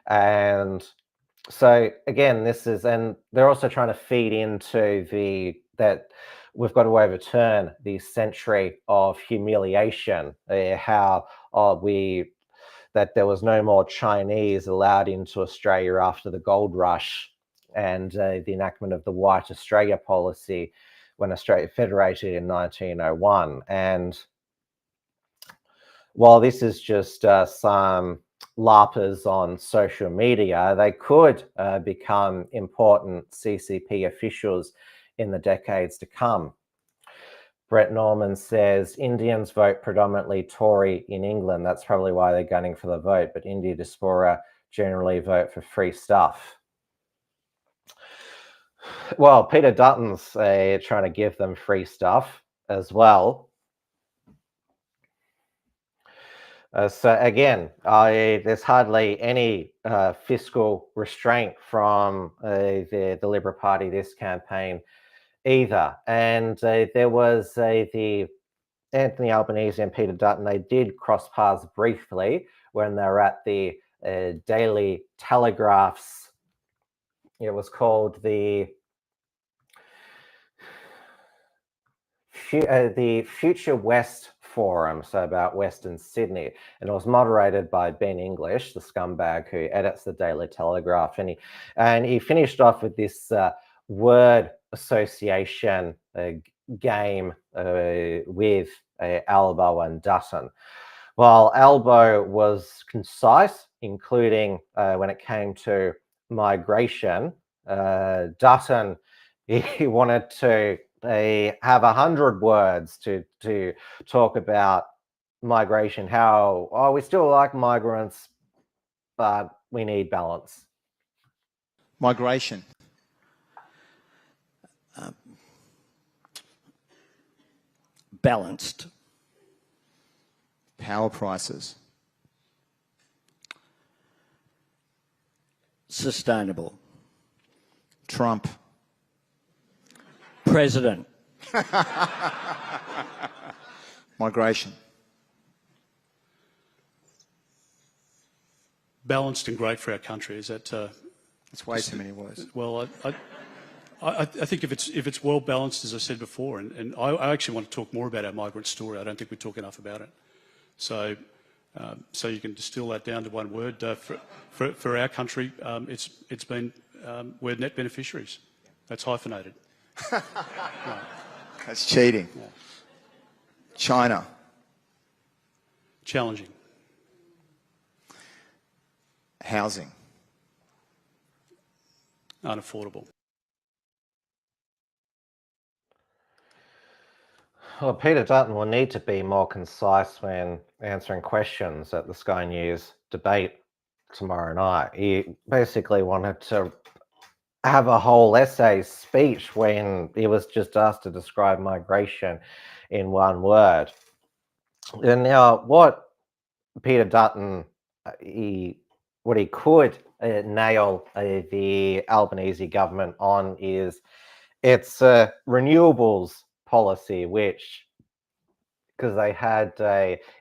And so again, this is, and they're also trying to feed into that we've got to overturn the century of humiliation, how that there was no more Chinese allowed into Australia after the gold rush and the enactment of the White Australia policy when Australia federated in 1901. And while this is just some LARPers on social media, they could become important CCP officials in the decades to come. Brett Norman says Indians vote predominantly Tory in England. That's probably why they're gunning for the vote. But India diaspora generally vote for free stuff. Well, Peter Dutton's trying to give them free stuff as well. So again, there's hardly any fiscal restraint from the Liberal Party this campaign either. And there was the Anthony Albanese and Peter Dutton, they did cross paths briefly when they were at the Daily Telegraph's, it was called the Future West Forum, so about Western Sydney, and it was moderated by Ben English, the scumbag who edits the Daily Telegraph, and he finished off with this word association game with Albo and Dutton. While Albo was concise, including when it came to migration, Dutton, he wanted to have 100 words to talk about migration, how we still like migrants, but we need balance. Migration. Balanced. Power prices. Sustainable. Trump. President. Migration. Balanced and great for our country. Is that? It's way too many words. Well, I think if it's well balanced, as I said before, and I actually want to talk more about our migrant story. I don't think we talk enough about it. So you can distill that down to one word. For our country, it's been we're net beneficiaries. That's hyphenated. No. That's cheating. Yeah. China. Challenging. Housing. Unaffordable. Well, Peter Dutton will need to be more concise when answering questions at the Sky News debate tomorrow night. He basically wanted to have a whole essay speech when he was just asked to describe migration in one word. And now what Peter Dutton, what he could nail the Albanese government on is its renewables policy, which, because they had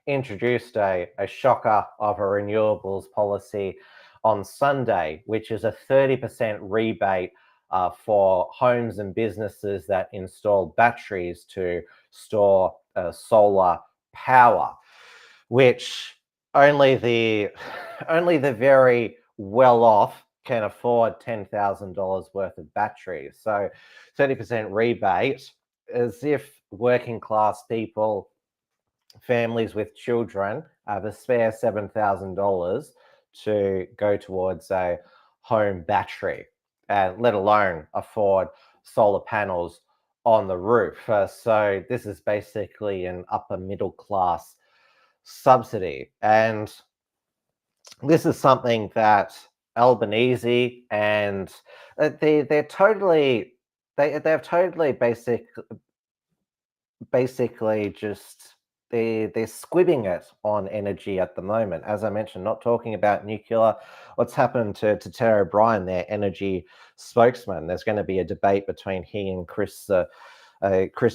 introduced a shocker of a renewables policy on Sunday, which is a 30% rebate for homes and businesses that install batteries to store solar power, which only the very well off can afford $10,000 worth of batteries. So 30% rebate, as if working class people, families with children, have a spare $7,000 to go towards a home battery, let alone afford solar panels on the roof. So this is basically an upper middle class subsidy. And this is something that Albanese and they've totally basically just they're squibbing it on energy at the moment. As I mentioned, not talking about nuclear. What's happened to Terry O'Brien, their energy spokesman? There's going to be a debate between he and Chris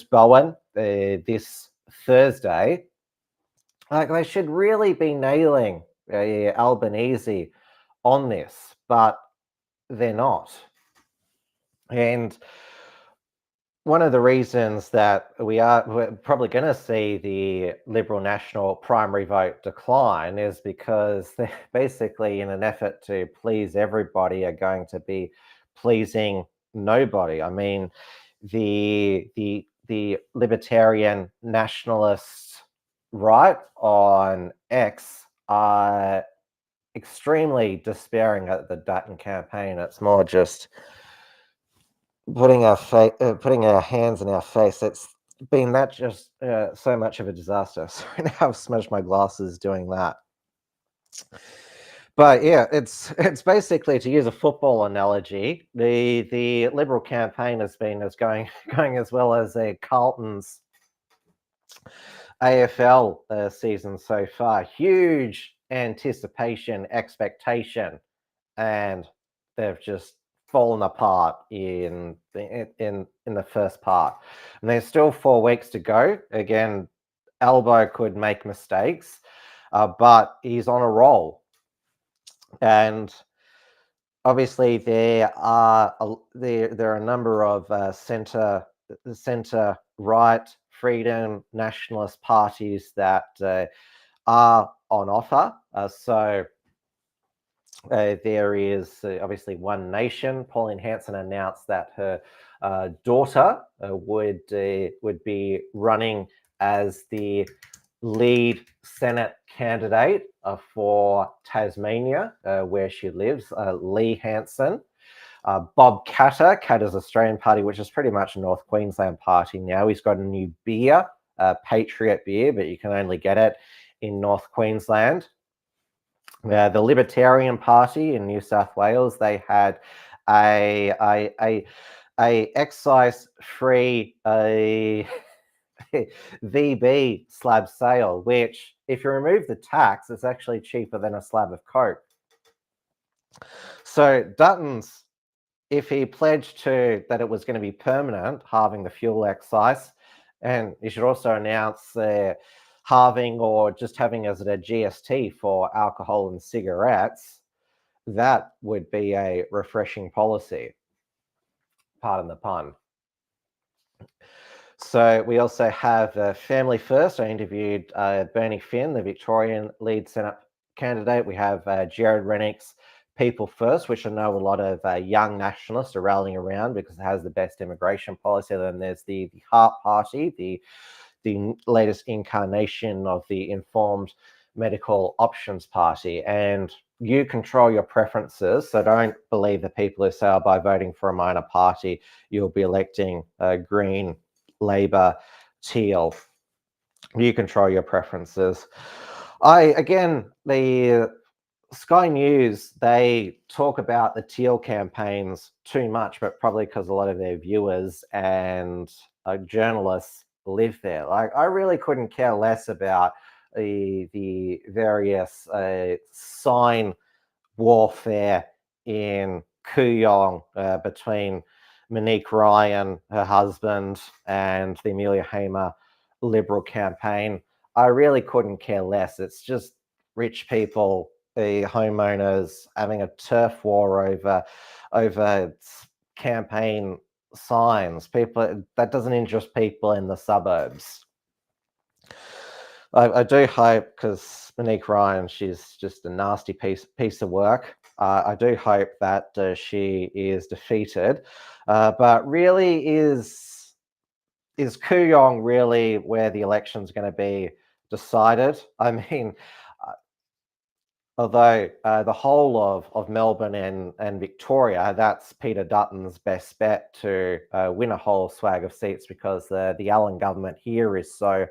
Bowen this Thursday. Like, they should really be nailing Albanese on this, but they're not. And one of the reasons that we're probably going to see the Liberal National primary vote decline is because they're basically, in an effort to please everybody, are going to be pleasing nobody. I mean, the libertarian nationalist right on X are extremely despairing at the Dutton campaign. It's more just putting our hands in our face. It's been that just so much of a disaster. So now I've smudged my glasses doing that. But yeah, it's basically, to use a football analogy, the Liberal campaign has been going as well as Carlton's AFL season so far. Huge anticipation, expectation, and they've just fallen apart in the first part. And there's still 4 weeks to go. Again, Albo could make mistakes, but he's on a roll. And obviously, there are a number of centre right, freedom, nationalist parties that are on offer. So there is obviously One Nation. Pauline Hanson announced that her daughter would be running as the lead Senate candidate for Tasmania, where she lives, Lee Hanson. Bob Katter's Australian Party, which is pretty much a North Queensland party now. He's got a new beer, Patriot beer, but you can only get it in North Queensland. The Libertarian Party in New South Wales, they had a excise-free VB slab sale, which, if you remove the tax, it's actually cheaper than a slab of Coke. So Dutton's, if he pledged that it was going to be permanent, halving the fuel excise, and he should also announce halving or just having as a GST for alcohol and cigarettes, that would be a refreshing policy. Pardon the pun. So we also have Family First. I interviewed Bernie Finn, the Victorian lead Senate candidate. We have Jared Rennick's People First, which I know a lot of young nationalists are rallying around because it has the best immigration policy. Then there's the Heart Party, the latest incarnation of the Informed Medical Options Party. And you control your preferences, so don't believe the people who say, by voting for a minor party, you'll be electing Green, Labor, Teal. You control your preferences. The Sky News, they talk about the Teal campaigns too much, but probably because a lot of their viewers and journalists live there. Like, I really couldn't care less about the various sign warfare in Kooyong between Monique Ryan, her husband, and the Amelia Hamer Liberal campaign. I really couldn't care less. It's just rich people, the homeowners, having a turf war over campaign signs. People, that doesn't interest people in the suburbs. I do hope, because Monique Ryan, she's just a nasty piece of work. I do hope that she is defeated. But really, is Kooyong really where the election's going to be decided? I mean, although the whole of Melbourne and Victoria, that's Peter Dutton's best bet to win a whole swag of seats, because the Allen government here is so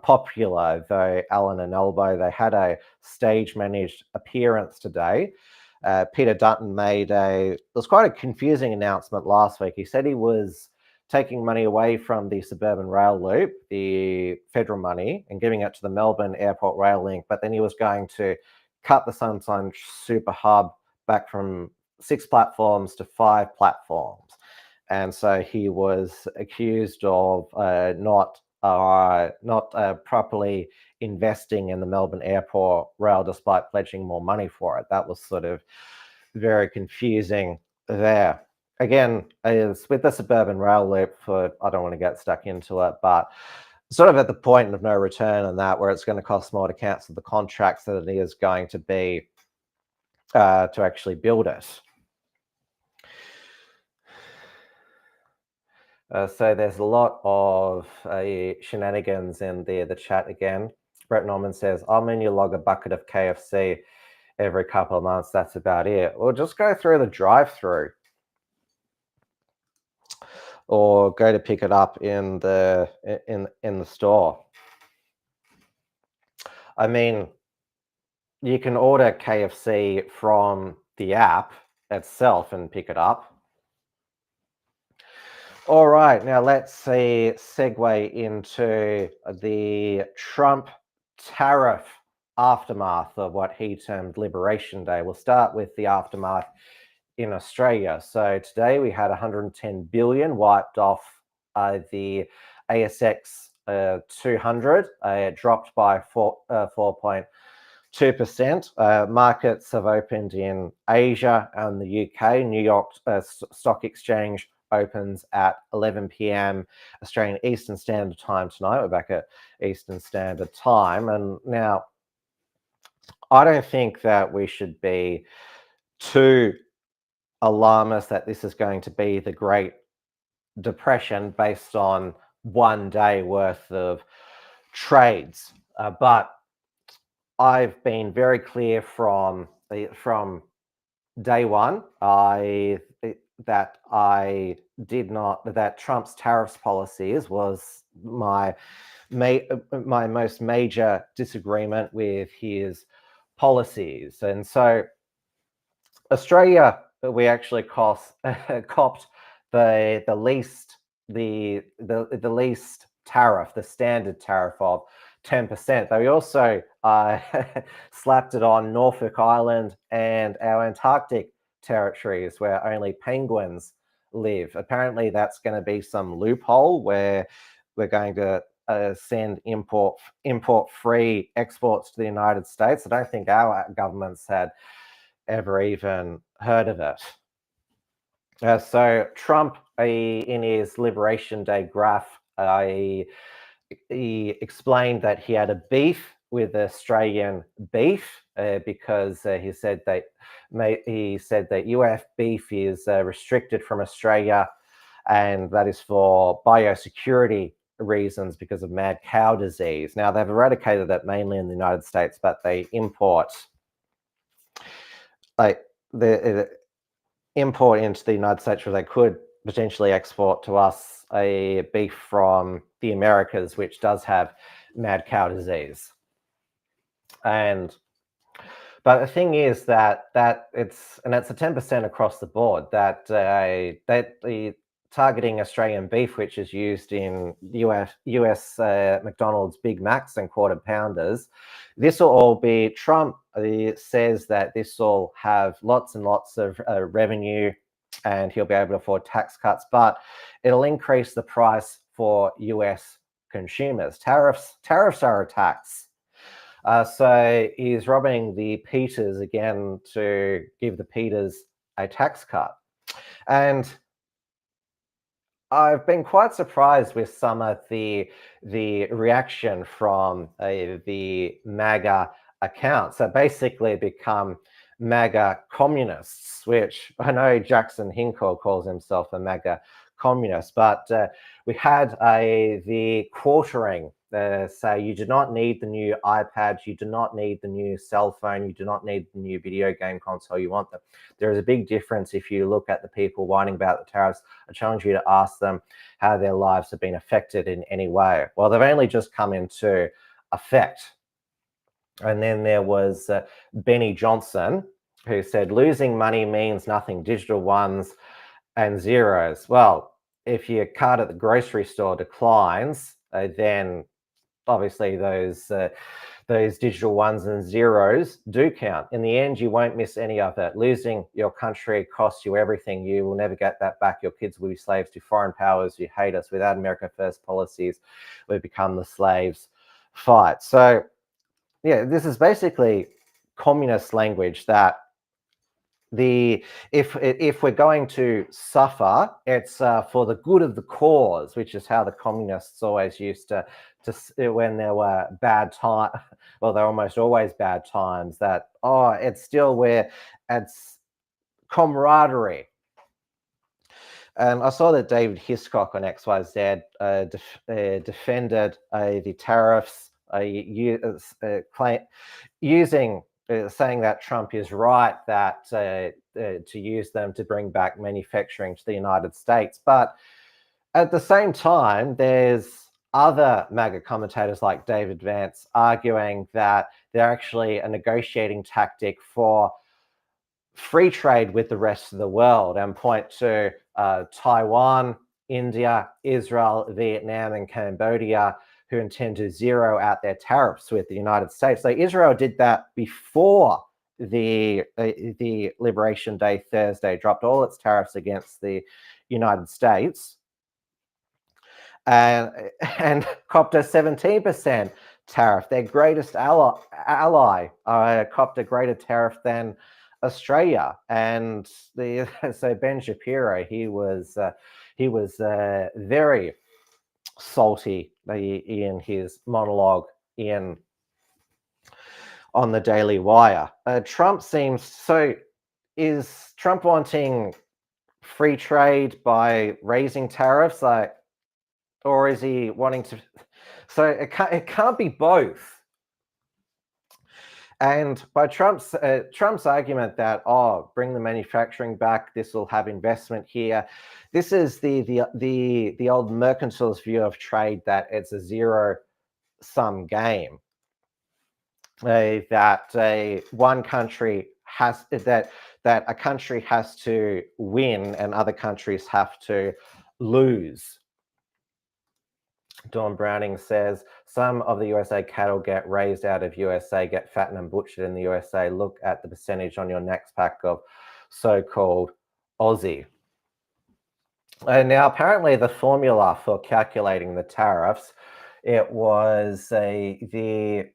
popular. Though Allen and Albo, they had a stage-managed appearance today. Peter Dutton it was quite a confusing announcement last week. He said he was taking money away from the suburban rail loop, the federal money, and giving it to the Melbourne Airport Rail Link, but then he was going to cut the Sunshine Super Hub back from 6 platforms to 5 platforms. And so he was accused of not properly investing in the Melbourne Airport Rail, despite pledging more money for it. That was sort of very confusing there. Again, is with the suburban rail loop, I don't want to get stuck into it, but sort of at the point of no return on that, where it's going to cost more to cancel the contracts than it is going to be to actually build it. So there's a lot of shenanigans in the chat again. Brett Norman says, I'll menu log a bucket of KFC every couple of months. That's about it. Or just go through the drive-through, or go to pick it up in the store. I mean, you can order KFC from the app itself and pick it up. All right, now let's segue into the Trump tariff aftermath of what he termed Liberation Day. We'll start with the aftermath in Australia. So today we had 110 billion wiped off the ASX 200. It dropped by 4.2%. Markets have opened in Asia and the UK. New York Stock Exchange opens at 11 p.m. Australian Eastern Standard Time tonight. We're back at Eastern Standard Time. And now, I don't think that we should be too alarmist that this is going to be the Great Depression based on one day worth of trades. But I've been very clear from day one that Trump's tariffs policies was my most major disagreement with his policies. And so Australia, we actually copped the least tariff, the standard tariff of 10%. Though we also slapped it on Norfolk Island and our Antarctic territories where only penguins live. Apparently that's going to be some loophole where we're going to send import-free exports to the United States. I don't think our governments had ever even heard of it. So Trump, in his Liberation Day graph, he explained that he had a beef with Australian beef because he said that UF beef is restricted from Australia, and that is for biosecurity reasons because of mad cow disease. Now, they've eradicated that mainly in the United States, but they import the import into the United States where they could potentially export to us a beef from the Americas, which does have mad cow disease. But the thing is that it's a 10% across the board, that the targeting Australian beef, which is used in US McDonald's Big Macs and Quarter Pounders. This will all be, Trump says that this will have lots and lots of revenue and he'll be able to afford tax cuts, but it'll increase the price for US consumers. Tariffs are a tax. So he's robbing the Peters again to give the Peters a tax cut. And I've been quite surprised with some of the reaction from the MAGA accounts that basically become MAGA communists, which I know Jackson Hinkle calls himself a MAGA communist, but we had the quartering say you do not need the new iPad, you do not need the new cell phone, you do not need the new video game console, you want them. There is a big difference if you look at the people whining about the tariffs. I challenge you to ask them how their lives have been affected in any way. Well, they've only just come into effect. And then there was Benny Johnson, who said losing money means nothing, digital ones and zeros. Well, if your card at the grocery store declines, then obviously those digital ones and zeros do count. In the end, you won't miss any of it. Losing your country costs you everything. You will never get that back. Your kids will be slaves to foreign powers who hate us. Without America First policies, we become the slaves fight. So yeah, this is basically communist language that if we're going to suffer, it's for the good of the cause, which is how the communists always used to when there were bad times. Well, they're almost always bad times. That it's still where it's camaraderie. And I saw that David Hiscock on XYZ defended the tariffs, saying that Trump is right that to use them to bring back manufacturing to the United States. But at the same time, there's other MAGA commentators like David Vance arguing that they're actually a negotiating tactic for free trade with the rest of the world, and point to Taiwan, India, Israel, Vietnam, and Cambodia, who intend to zero out their tariffs with the United States. So Israel did that before the Liberation Day Thursday, dropped all its tariffs against the United States, and copped a 17% tariff. Their greatest ally copped a greater tariff than Australia. And so Ben Shapiro, he was very salty in his monologue on the Daily Wire. Trump seems so. Is Trump wanting free trade by raising tariffs, or is he wanting to? So it can't be both. And by Trump's argument that, oh, bring the manufacturing back, this will have investment here. This is the old mercantilist view of trade, that it's a zero-sum game. That one country has that a country has to win and other countries have to lose. Dawn Browning says, some of the USA cattle get raised out of USA, get fattened and butchered in the USA. Look at the percentage on your next pack of so-called Aussie. And now, apparently, the formula for calculating the tariffs, it was the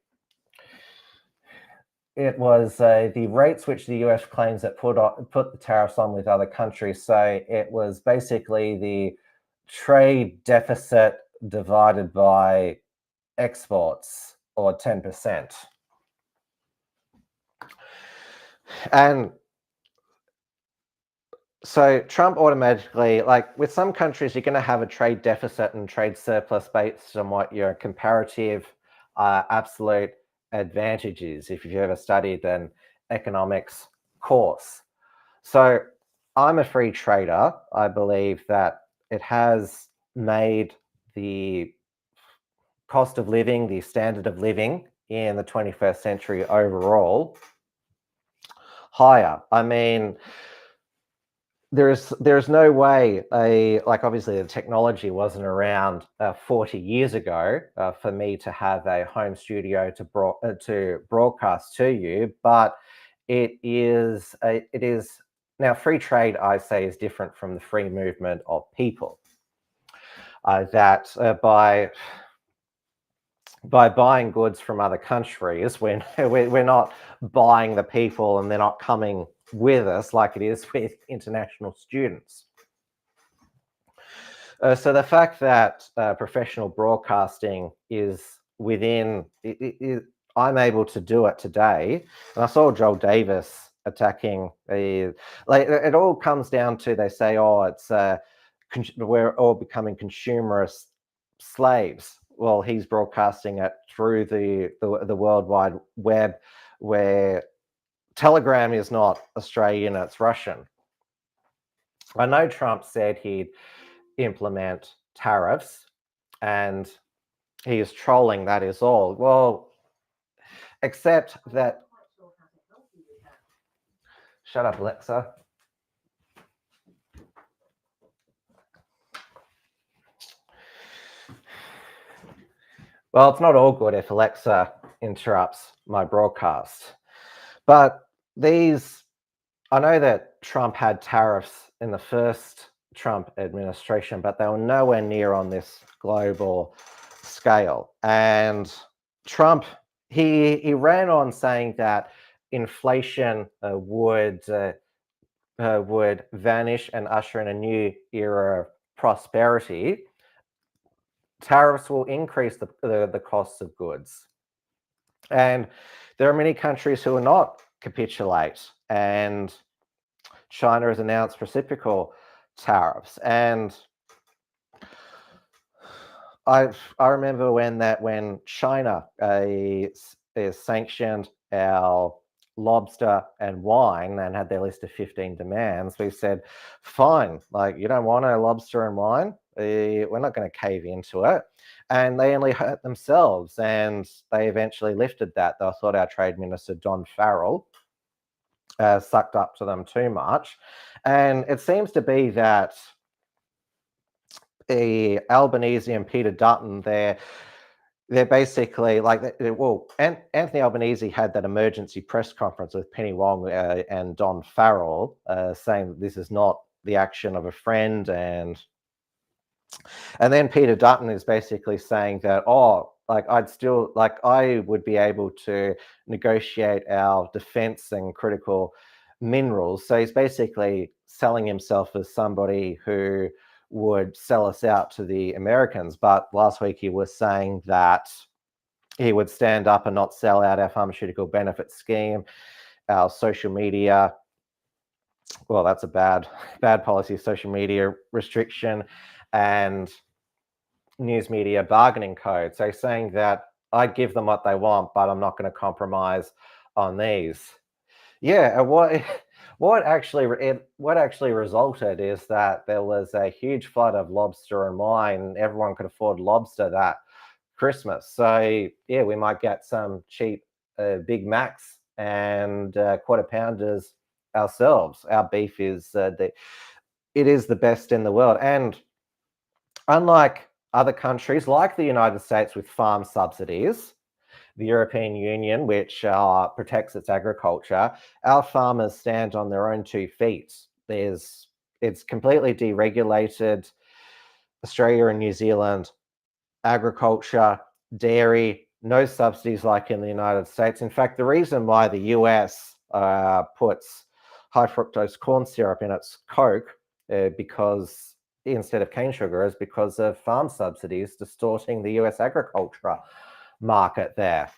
rates which the US claims that put the tariffs on with other countries. So it was basically the trade deficit divided by exports, or 10%. And so Trump automatically, like with some countries, you're going to have a trade deficit and trade surplus based on what your comparative absolute advantage is, if you've ever studied an economics course. So I'm a free trader. I believe that it has made the cost of living, the standard of living in the 21st century overall higher. I mean, there's no way like obviously the technology wasn't around 40 years ago for me to have a home studio to broadcast to you, but it is now free trade, I say, is different from the free movement of people. That by buying goods from other countries, we're not buying the people and they're not coming with us like it is with international students. So the fact that professional broadcasting is within, I'm able to do it today. And I saw Joel Davis attacking like it all comes down to, they say, oh, it's we're all becoming consumerist slaves. Well, he's broadcasting it through the World Wide Web, where Telegram is not Australian, it's Russian. I know Trump said he'd implement tariffs, and he is trolling, that is all. Well, except that... Shut up, Alexa. Well, it's not all good if Alexa interrupts my broadcast. But I know that Trump had tariffs in the first Trump administration, but they were nowhere near on this global scale. And Trump, he ran on saying that inflation would vanish and usher in a new era of prosperity. Tariffs will increase the costs of goods. And there are many countries who will not capitulate, and China has announced reciprocal tariffs. And I remember when China sanctioned our lobster and wine and had their list of 15 demands, we said, fine, like, you don't want our lobster and wine, we're not going to cave into it. and they only hurt themselves. And they eventually lifted that. They thought our Trade Minister, Don Farrell, sucked up to them too much. And it seems to be that the Albanese and Peter Dutton, they're basically like, well, Anthony Albanese had that emergency press conference with Penny Wong and Don Farrell, saying that this is not the action of a friend, and then Peter Dutton is basically saying that, oh, like I would be able to negotiate our defense and critical minerals. So he's basically selling himself as somebody who would sell us out to the Americans. But last week he was saying that he would stand up and not sell out our pharmaceutical benefit scheme, our social media. Well, that's a bad policy, social media restriction, and news media bargaining code. So saying that I give them what they want, but I'm not going to compromise on these. Yeah, what actually resulted is that there was a huge flood of lobster and wine, and everyone could afford lobster that Christmas. So yeah, we might get some cheap Big Macs and quarter pounders ourselves. Our beef is it is the best in the world, and unlike other countries like the United States with farm subsidies, the European Union, which protects its agriculture, our farmers stand on their own 2 feet. It's completely deregulated. Australia and New Zealand, agriculture, dairy, no subsidies like in the United States. In fact, the reason why the US puts high fructose corn syrup in its Coke, because instead of cane sugar, is because of farm subsidies distorting the US agriculture market there.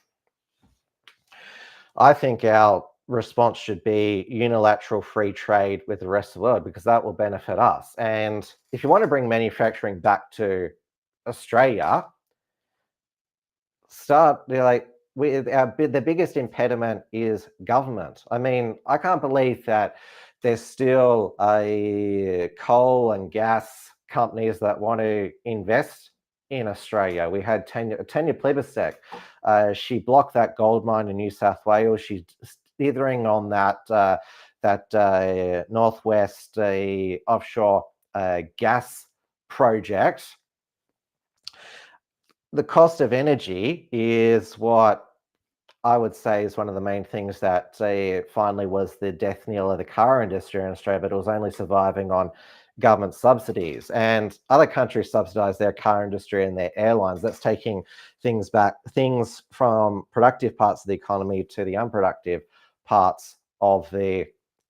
I think our response should be unilateral free trade with the rest of the world, because that will benefit us. And if you want to bring manufacturing back to Australia, the biggest impediment is government. I mean, I can't believe that there's still a coal and gas companies that want to invest in Australia. We had Tanya Plibersek. She blocked that gold mine in New South Wales. She's dithering on that northwest offshore gas project. The cost of energy is what I would say is one of the main things that finally was the death knell of the car industry in Australia, but it was only surviving on government subsidies. And other countries subsidize their car industry and their airlines. That's taking things from productive parts of the economy to the unproductive parts of the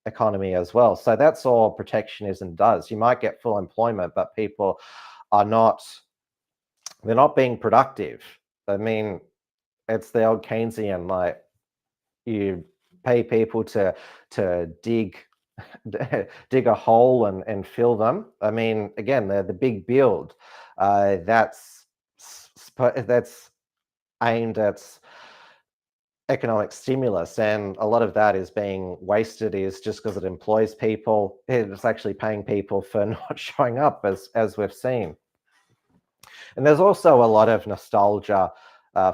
economy as well. So that's all protectionism does. You might get full employment, but people are not being productive. I mean, it's the old Keynesian, like, you pay people to dig a hole and fill them. I mean, again, the big build, that's aimed at economic stimulus, and a lot of that is being wasted is just because it employs people. It's actually paying people for not showing up, as we've seen. And there's also a lot of nostalgia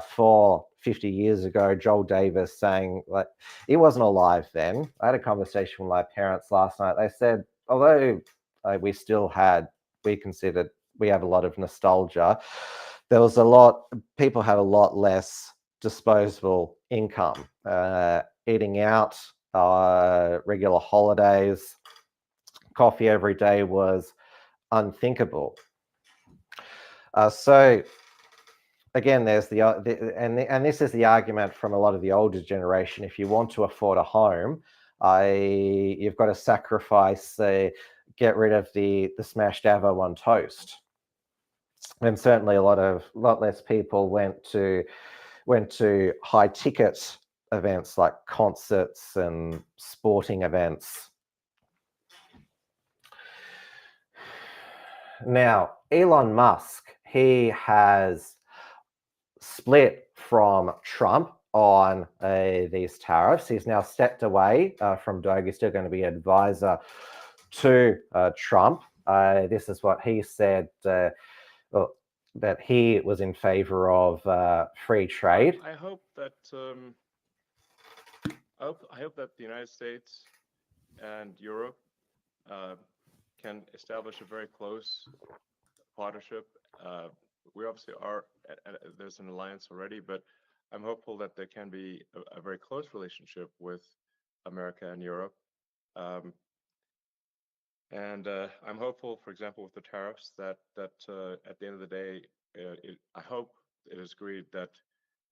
for 50 years ago. Joel Davis saying, like, he wasn't alive then. I had a conversation with my parents last night. They said, although we considered we have a lot of nostalgia, people had a lot less disposable income. Eating out, regular holidays, coffee every day was unthinkable. So again, there's and this is the argument from a lot of the older generation. If you want to afford a home, you've got to sacrifice, get rid of the smashed avo on toast. And certainly a lot less people went to high ticket events like concerts and sporting events. Now, Elon Musk, he has split from Trump on these tariffs. He's now stepped away from Doge. He's still going to be an advisor to Trump. This is what he said. Well, he was in favor of free trade. I hope that I hope that the United States and Europe can establish a very close partnership. We obviously are, there's an alliance already, but I'm hopeful that there can be a very close relationship with America and Europe. And I'm hopeful, for example, with the tariffs, that at the end of the day, I hope it is agreed that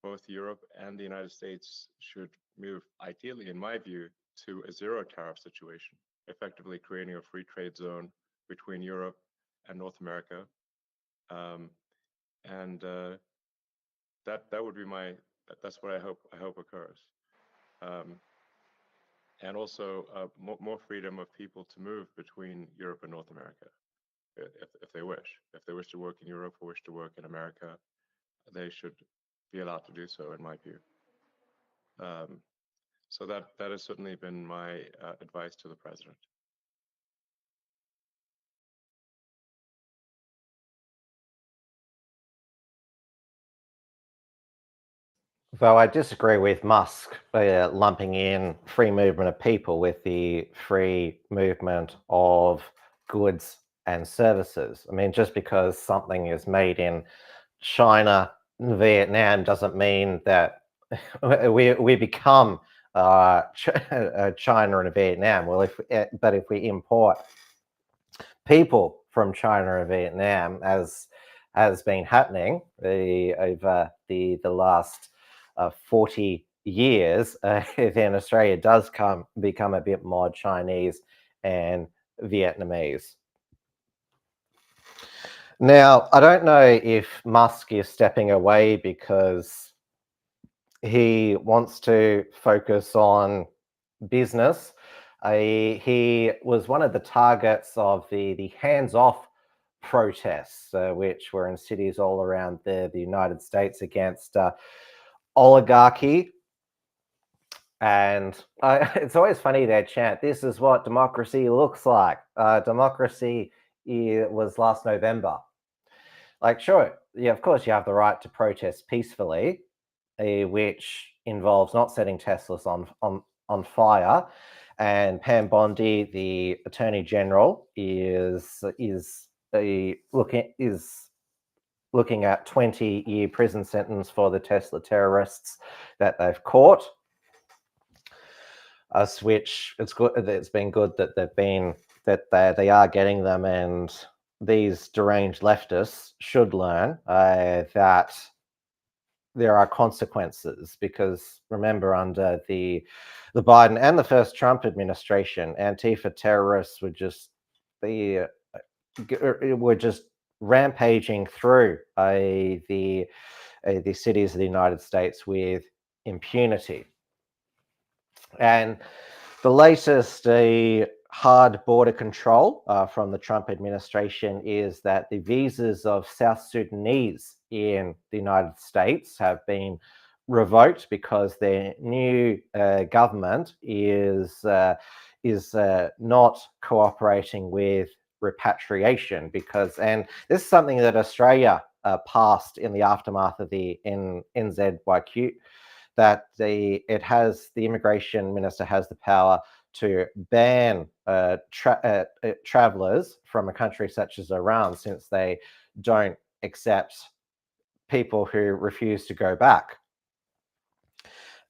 both Europe and the United States should move, ideally, in my view, to a zero tariff situation, effectively creating a free trade zone between Europe and North America. And that would be that's what I hope occurs. And also more freedom of people to move between Europe and North America, if they wish. If they wish to work in Europe or wish to work in America, they should be allowed to do so, in my view. So that has certainly been my advice to the president. Though I disagree with Musk lumping in free movement of people with the free movement of goods and services. I mean, just because something is made in China, Vietnam, doesn't mean that we become China and Vietnam. Well, but if we import people from China and Vietnam, as has been happening over the last 40 years, then Australia does become a bit more Chinese and Vietnamese. Now, I don't know if Musk is stepping away because he wants to focus on business. He was one of the targets of the hands-off protests, which were in cities all around the United States against oligarchy. And it's always funny they chant, "This is what democracy looks like." Democracy was last November. Like, sure, yeah, of course you have the right to protest peacefully, which involves not setting Teslas on fire. And Pam Bondi, the Attorney General, is looking at 20-year prison sentence for the Tesla terrorists that they've caught. Which it's good. It's been good that they are getting them, and these deranged leftists should learn that there are consequences, because remember, under the Biden and the first Trump administration, Antifa terrorists were just rampaging through the cities of the United States with impunity. And the latest hard border control from the Trump administration is that the visas of South Sudanese in the United States have been revoked because their new government is not cooperating with repatriation. And this is something that Australia passed in the aftermath of the NZYQ, that the immigration minister has the power to ban travelers from a country such as Iran, since they don't accept people who refuse to go back.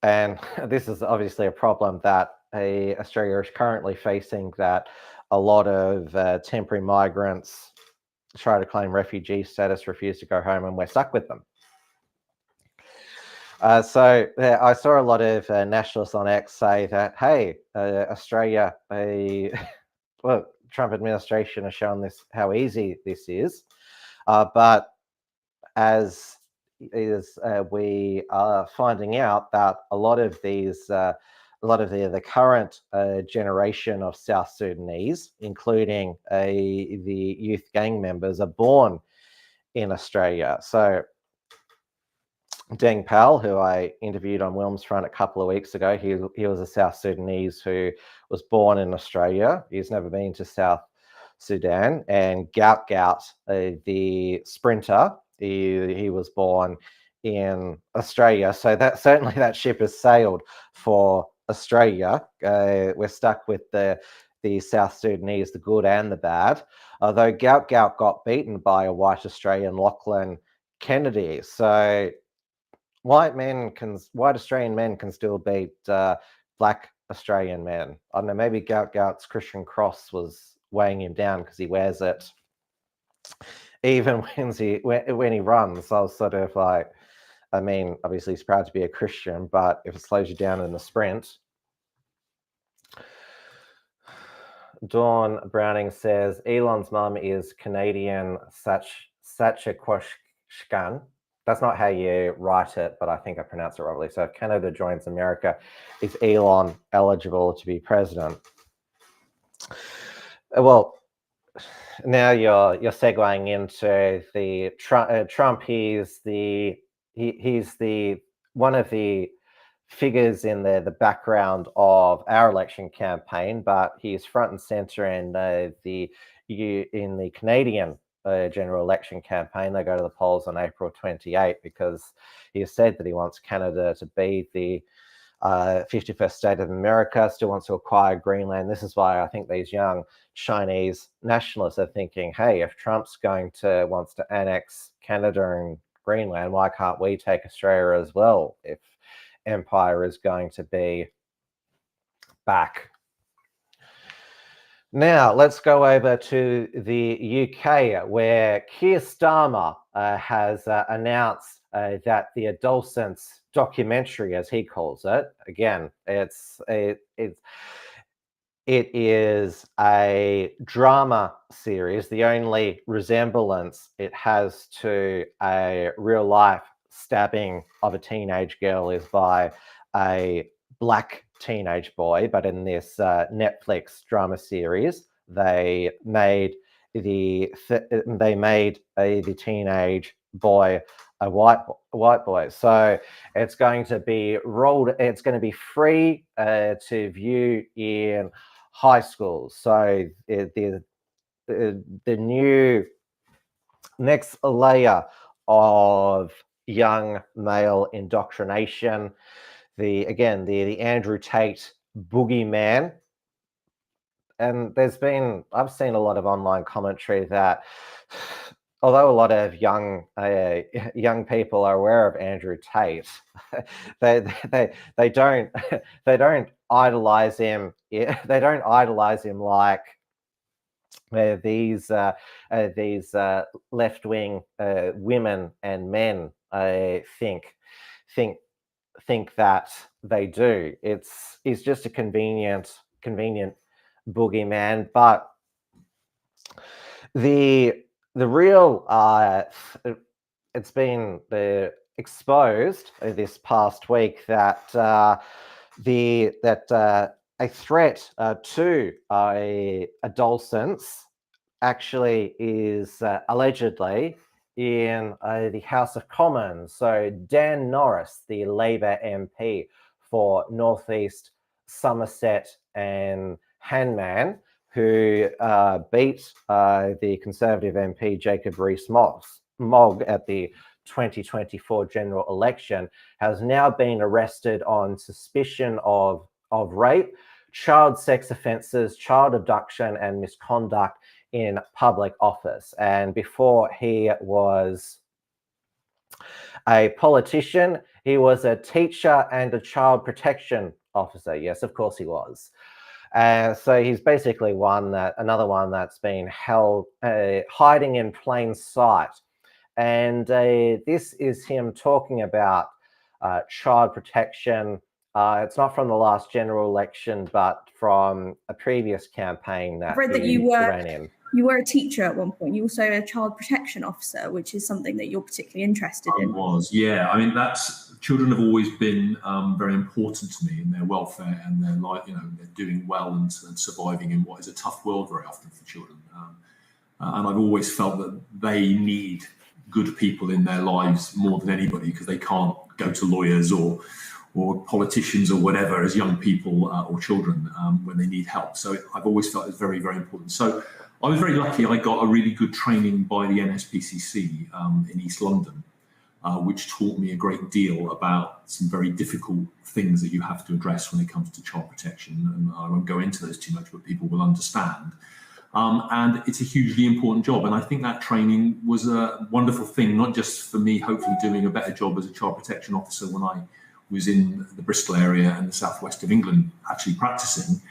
And this is obviously a problem that Australia is currently facing, that a lot of temporary migrants try to claim refugee status, refuse to go home, and we're stuck with them. So I saw a lot of nationalists on X say that, hey, Australia, well, Trump administration has shown this how easy this is, but as we are finding out that a lot of the current generation of South Sudanese, including the youth gang members, are born in Australia. So Deng Pal, who I interviewed on Wilms Front a couple of weeks ago, he was a South Sudanese who was born in Australia. He's never been to South Sudan. And Gout, the sprinter, he was born in Australia. So that certainly that ship has sailed for Australia. We're stuck with the South Sudanese, the good and the bad. Although Gout got beaten by a white Australian, Lachlan Kennedy. So white Australian men can still beat black Australian men. I don't know, maybe Gout's Christian cross was weighing him down because he wears it even when he runs. I was sort of like, I mean, obviously he's proud to be a Christian, but if it slows you down in the sprint. Dawn Browning says Elon's mum is Canadian Saskatchewan. That's not how you write it, but I think I pronounced it wrongly. So if Canada joins America, is Elon eligible to be president? Well, now you're segueing into the Trump. He's the one of the figures in the background of our election campaign, but he's front and center in the Canadian general election campaign. They go to the polls on April 28 because he has said that he wants Canada to be the 51st state of America, still wants to acquire Greenland. This is why I think these young Chinese nationalists are thinking, hey, if Trump's wants to annex Canada and Greenland, why can't we take Australia as well if empire is going to be back? Now, let's go over to the UK, where Keir Starmer has announced that the Adolescence documentary, as he calls it, again, it is a drama series. The only resemblance it has to a real-life stabbing of a teenage girl is by a black teenage boy, but in this Netflix drama series, they made the teenage boy a white boy. So it's going to be it's going to be free to view in high schools. So the new next layer of young male indoctrination, the Andrew Tate boogeyman. And I've seen a lot of online commentary that although a lot of young people are aware of Andrew Tate, they don't idolize him. They don't idolize him like these left-wing women and men think that they do. He's just a convenient boogeyman. But the real it's been exposed this past week that a threat to adolescents actually is allegedly in the House of Commons. So Dan Norris, the Labor MP for Northeast Somerset and Hanman, who beat the Conservative MP Jacob Rees-Mogg at the 2024 general election, has now been arrested on suspicion of rape, child sex offences, child abduction, and misconduct in public office. And before he was a politician, he was a teacher and a child protection officer. Yes, of course he was. So he's basically another one that's been held hiding in plain sight. And this is him talking about child protection. It's not from the last general election, but from a previous campaign that he ran in. You were a teacher at one point. You also a child protection officer, which is something that you're particularly interested in. Yeah. I mean, children have always been very important to me in their welfare and their life. You know, they're doing well and surviving in what is a tough world very often for children. And I've always felt that they need good people in their lives more than anybody, because they can't go to lawyers or politicians or whatever as young people or children when they need help. So I've always felt it's very, very important. So I was very lucky. I got a really good training by the NSPCC in East London, which taught me a great deal about some very difficult things that you have to address when it comes to child protection. And I won't go into those too much, but people will understand. And it's a hugely important job. And I think that training was a wonderful thing, not just for me, hopefully doing a better job as a child protection officer when I was in the Bristol area and the southwest of England actually practicing,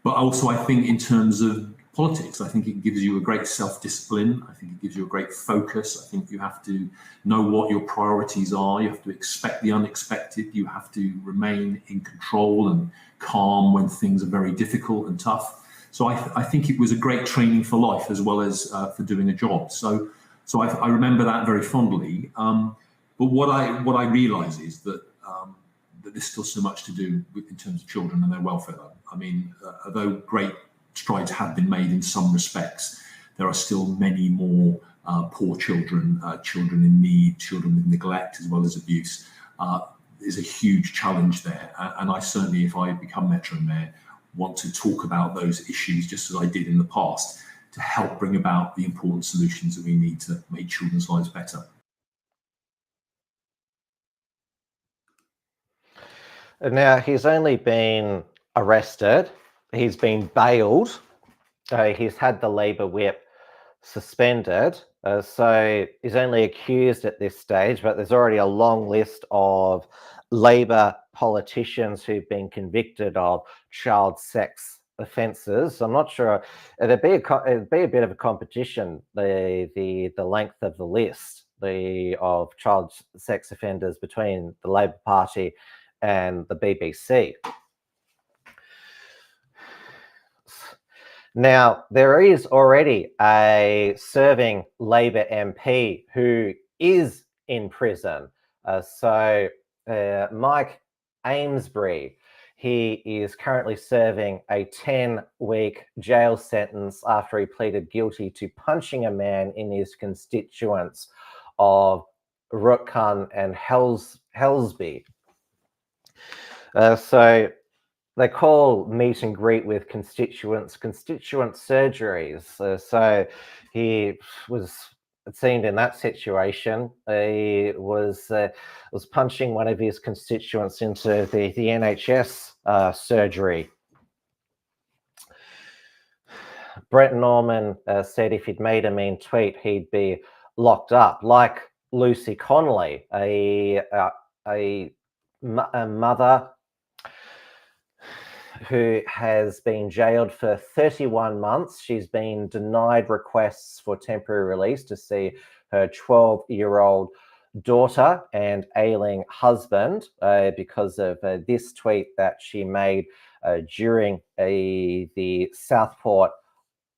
but also I think in terms of politics, I think it gives you a great self-discipline. I think it gives you a great focus. I think you have to know what your priorities are. You have to expect the unexpected. You have to remain in control and calm when things are very difficult and tough. So I think it was a great training for life as well as for doing a job. So I remember that very fondly. But what I realise is that there's still so much to do in terms of children and their welfare. I mean, although great strides have been made in some respects, there are still many more poor children, children in need, children with neglect as well as abuse. There's a huge challenge there. And I certainly, if I become Metro Mayor, want to talk about those issues just as I did in the past to help bring about the important solutions that we need to make children's lives better. Now, he's only been arrested. He's been bailed. He's had the Labour whip suspended. So he's only accused at this stage, but there's already a long list of Labour politicians who've been convicted of child sex offences. I'm not sure. It'd be a bit of a competition, the length of the list of child sex offenders between the Labour Party and the BBC. Now, there is already a serving Labour MP who is in prison. Mike Amesbury, he is currently serving a 10-week jail sentence after he pleaded guilty to punching a man in his constituents of Rutcun and Helsby. So they call meet and greet with constituent surgeries. So he was, it seemed, in that situation, he was punching one of his constituents into the NHS surgery. Brett Norman said if he'd made a mean tweet, he'd be locked up, like Lucy Connolly, a mother who has been jailed for 31 months. She's been denied requests for temporary release to see her 12-year-old daughter and ailing husband because of this tweet that she made during the Southport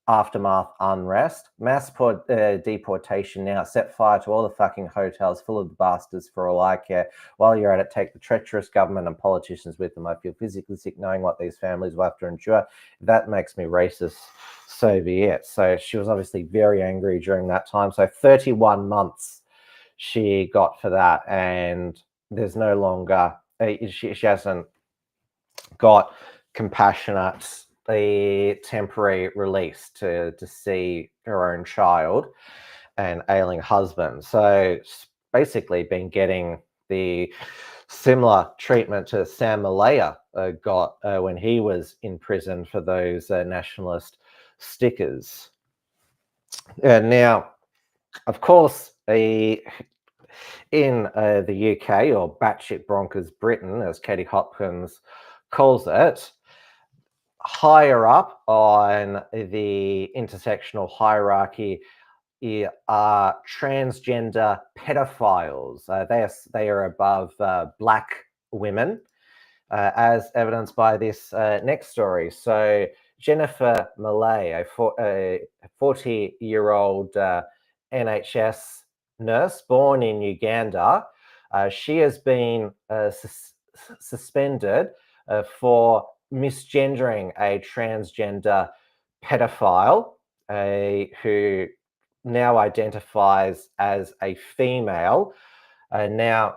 aftermath unrest. Mass deportation now. Set fire to all the fucking hotels full of the bastards for all I care. While you're at it, take the treacherous government and politicians with them. I feel physically sick knowing what these families will have to endure. If that makes me racist, so be it. So she was obviously very angry during that time. So 31 months she got for that, and there's no longer she hasn't got compassionate the temporary release to see her own child and ailing husband. So basically been getting the similar treatment to Sam Malaya got when he was in prison for those nationalist stickers. Now, of course, in the UK, or batshit bonkers Britain, as Katie Hopkins calls it, higher up on the intersectional hierarchy are transgender pedophiles. They are above black women, as evidenced by this next story. So Jennifer Malay, a 40-year-old NHS nurse born in Uganda, she has been suspended for misgendering a transgender pedophile who now identifies as a female. Now,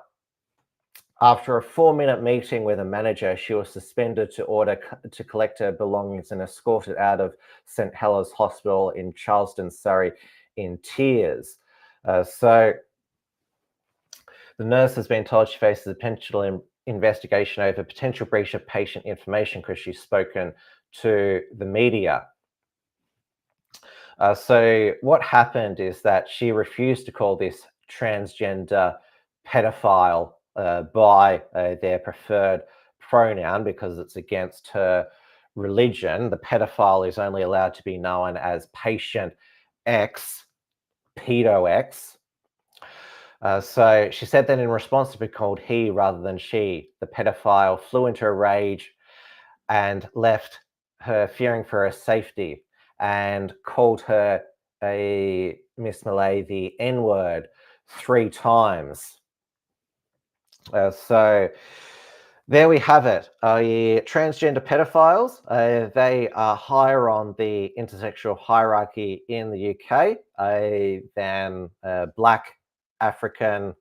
After a 4-minute meeting with a manager, she was suspended to collect her belongings and escorted out of St. Heliers Hospital in Charleston, Surrey, in tears. So the nurse has been told she faces a potential investigation over potential breach of patient information because she's spoken to the media. So what happened is that she refused to call this transgender pedophile by their preferred pronoun because it's against her religion. The pedophile is only allowed to be known as patient X, pedo X. So she said that in response to be called he rather than she, the pedophile flew into a rage and left her fearing for her safety and called her Miss Malay the N-word 3 times. So there we have it. Transgender pedophiles, they are higher on the intersexual hierarchy in the UK than Black African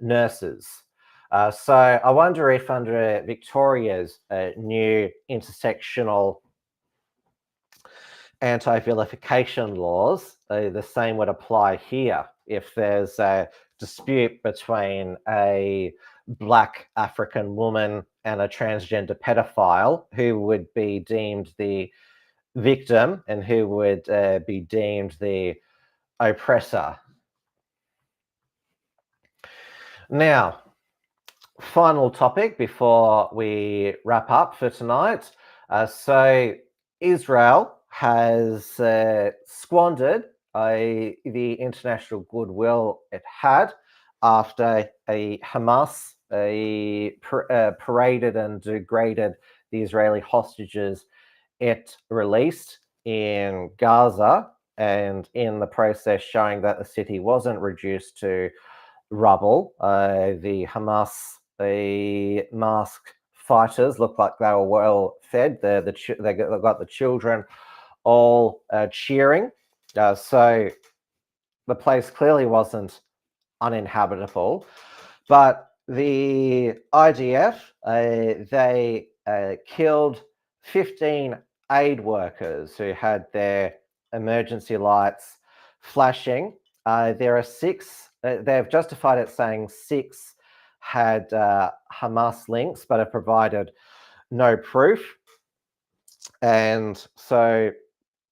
nurses. So I wonder if under Victoria's new intersectional anti-vilification laws, the same would apply here. If there's a dispute between a Black African woman and a transgender pedophile, who would be deemed the victim and who would be deemed the oppressor. Now, final topic before we wrap up for tonight. So Israel has squandered the international goodwill it had after Hamas paraded and degraded the Israeli hostages it released in Gaza, and in the process showing that the city wasn't reduced to rubble. The Hamas masked fighters looked like they were well fed. They got the children all cheering. So the place clearly wasn't uninhabitable. But the IDF, they killed 15 aid workers who had their emergency lights flashing. There are 6, they've justified it saying 6 had Hamas links, but have provided no proof. And so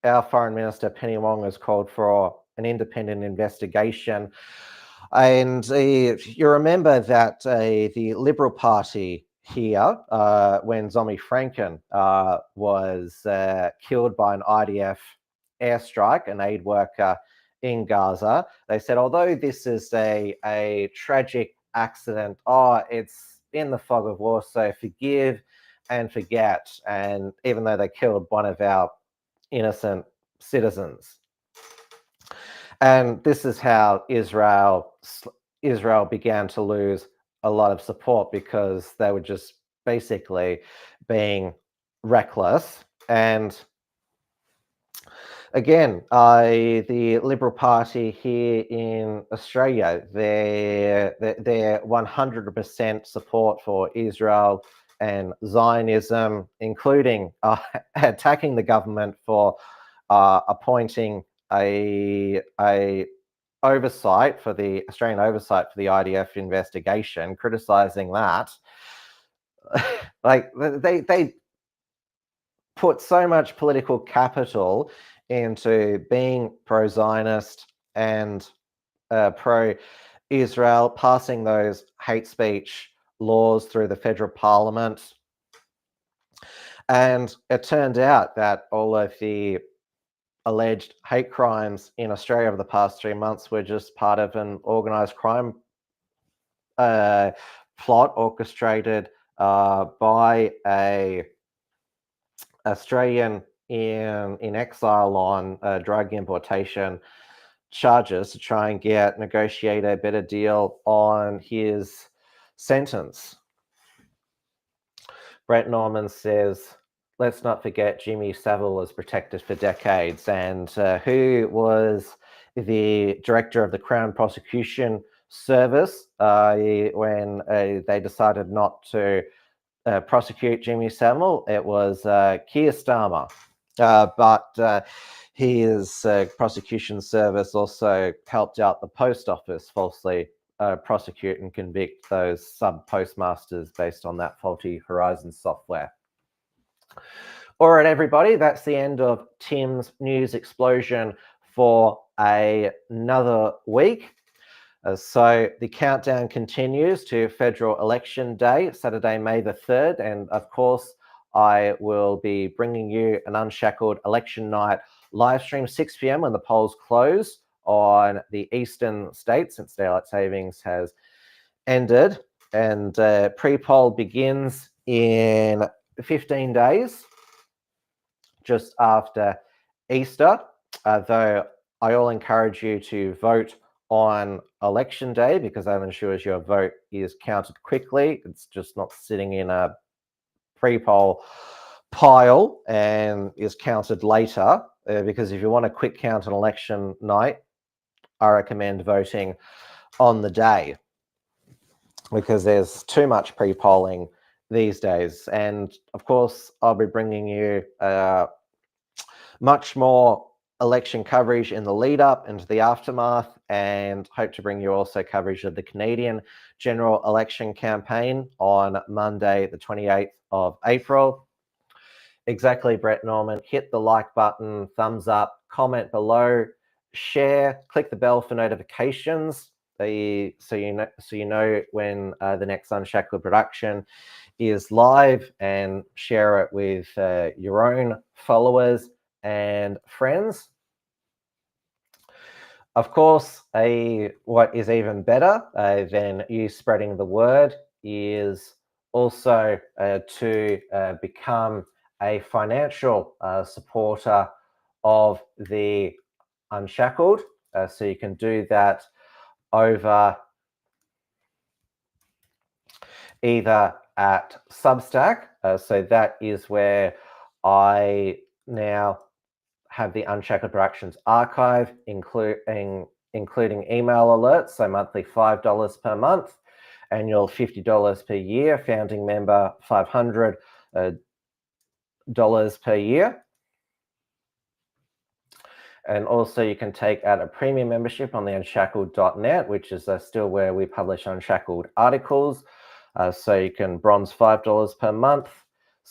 our Foreign Minister, Penny Wong, has called for an independent investigation. And you remember that the Liberal Party here, when Zombie Franken was killed by an IDF airstrike, an aid worker in Gaza, they said, although this is a tragic accident, it's in the fog of war, so forgive and forget. And even though they killed one of our innocent citizens. And this is how Israel began to lose a lot of support, because they were just basically being reckless. And again, the Liberal Party here in Australia, their 100% support for Israel and Zionism, including attacking the government for appointing a oversight for the Australian oversight for the IDF investigation, criticizing that. Like they put so much political capital into being pro-Zionist and pro-Israel, passing those hate speech laws through the federal parliament. And it turned out that all of the alleged hate crimes in Australia over the past 3 months were just part of an organised crime plot orchestrated by a Australian in exile on drug importation charges to try and negotiate a better deal on his sentence. Brett Norman says, let's not forget Jimmy Savile was protected for decades, and who was the director of the Crown Prosecution service when they decided not to prosecute Jimmy Savile. It was Keir Starmer. But his prosecution service also helped out the post office falsely prosecute and convict those sub-postmasters based on that faulty Horizon software. All right, everybody, that's the end of Tim's news explosion for another week. So the countdown continues to Federal Election Day, Saturday, May the 3rd. And of course, I will be bringing you an Unshackled Election Night live stream, 6 p.m. when the polls close on the eastern states, since daylight savings has ended. And pre-poll begins in 15 days, just after Easter, though I will encourage you to vote on election day because that ensures your vote is counted quickly. It's just not sitting in a pre-poll pile and is counted later, because if you want a quick count on election night, I recommend voting on the day because there's too much pre-polling these days. And of course, I'll be bringing you much more election coverage in the lead up into the aftermath, and hope to bring you also coverage of the Canadian general election campaign on Monday, the 28th of April. Exactly, Brett Norman. Hit the like button, thumbs up, comment below, share, click the bell for notifications so you know when the next Unshackled production is live, and share it with your own followers and friends. Of course, what is even better than you spreading the word is also to become a financial supporter of the Unshackled. So you can do that over either at Substack. So that is where I now have the Unshackled Productions archive, including email alerts, so monthly $5 per month, annual $50 per year, founding member $500 per year. And also you can take out a premium membership on the unshackled.net, which is still where we publish Unshackled articles. So you can bronze $5 per month,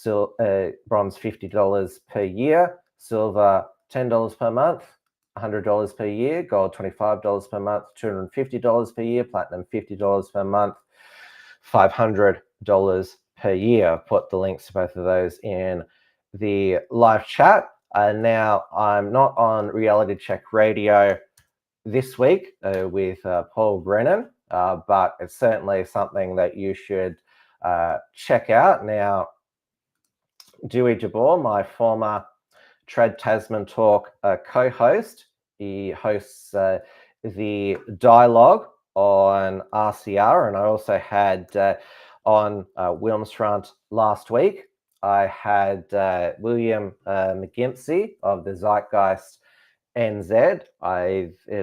bronze $50 per year, silver $10 per month, $100 per year, gold $25 per month, $250 per year, platinum $50 per month, $500 per year. I've put the links to both of those in the live chat. Now, I'm not on Reality Check Radio this week with Paul Brennan, but it's certainly something that you should check out. Now, Dewey Jabor, my former Trad Tasman Talk co-host, he hosts the dialogue on RCR, and I also had on Wilms Front last week, I had William McGimpsey of the Zeitgeist NZ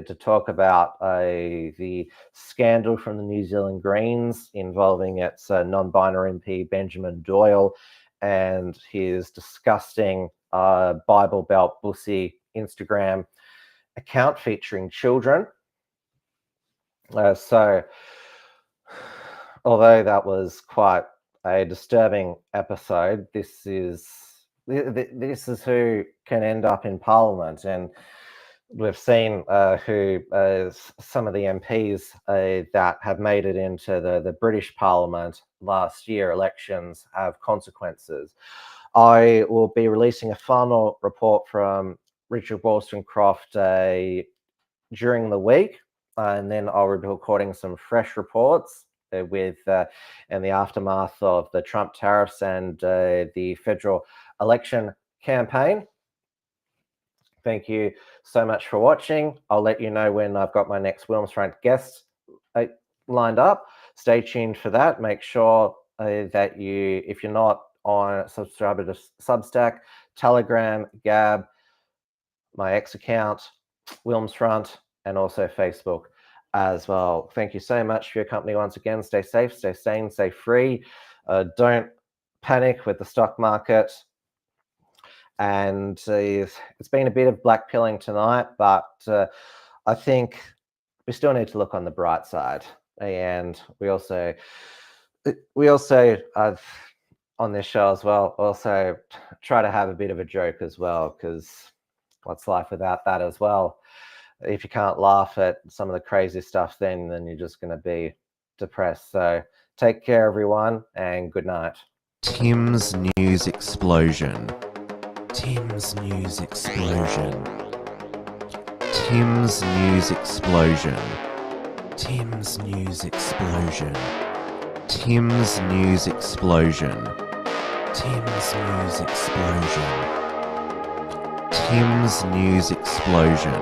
to talk about the scandal from the New Zealand Greens involving its non-binary MP Benjamin Doyle and his disgusting Bible Belt Bussy Instagram account featuring children. So although that was quite a disturbing episode, this is who can end up in Parliament, and we've seen who some of the MPs that have made it into the British Parliament last year elections have consequences. I will be releasing a final report from Richard Wollstonecroft during the week, and then I'll be recording some fresh reports with in the aftermath of the Trump tariffs and the federal election campaign. Thank you so much for watching. I'll let you know when I've got my next Wilms Front guest lined up. Stay tuned for that. Make sure that you, if you're not on subscribe to Substack, Telegram, Gab, my X account, Wilms Front, and also Facebook. as well. Thank you so much for your company once again. Stay safe, stay sane, stay free. Don't panic with the stock market. And it's been a bit of blackpilling tonight, but I think we still need to look on the bright side. And we also on this show as well, also try to have a bit of a joke as well, because what's life without that as well? If you can't laugh at some of the crazy stuff, then you're just going to be depressed. So take care, everyone, and good night. Tim's News Explosion. Tim's News Explosion. Tim's News Explosion. Tim's News Explosion. Tim's News Explosion. Tim's News Explosion. Tim's News Explosion.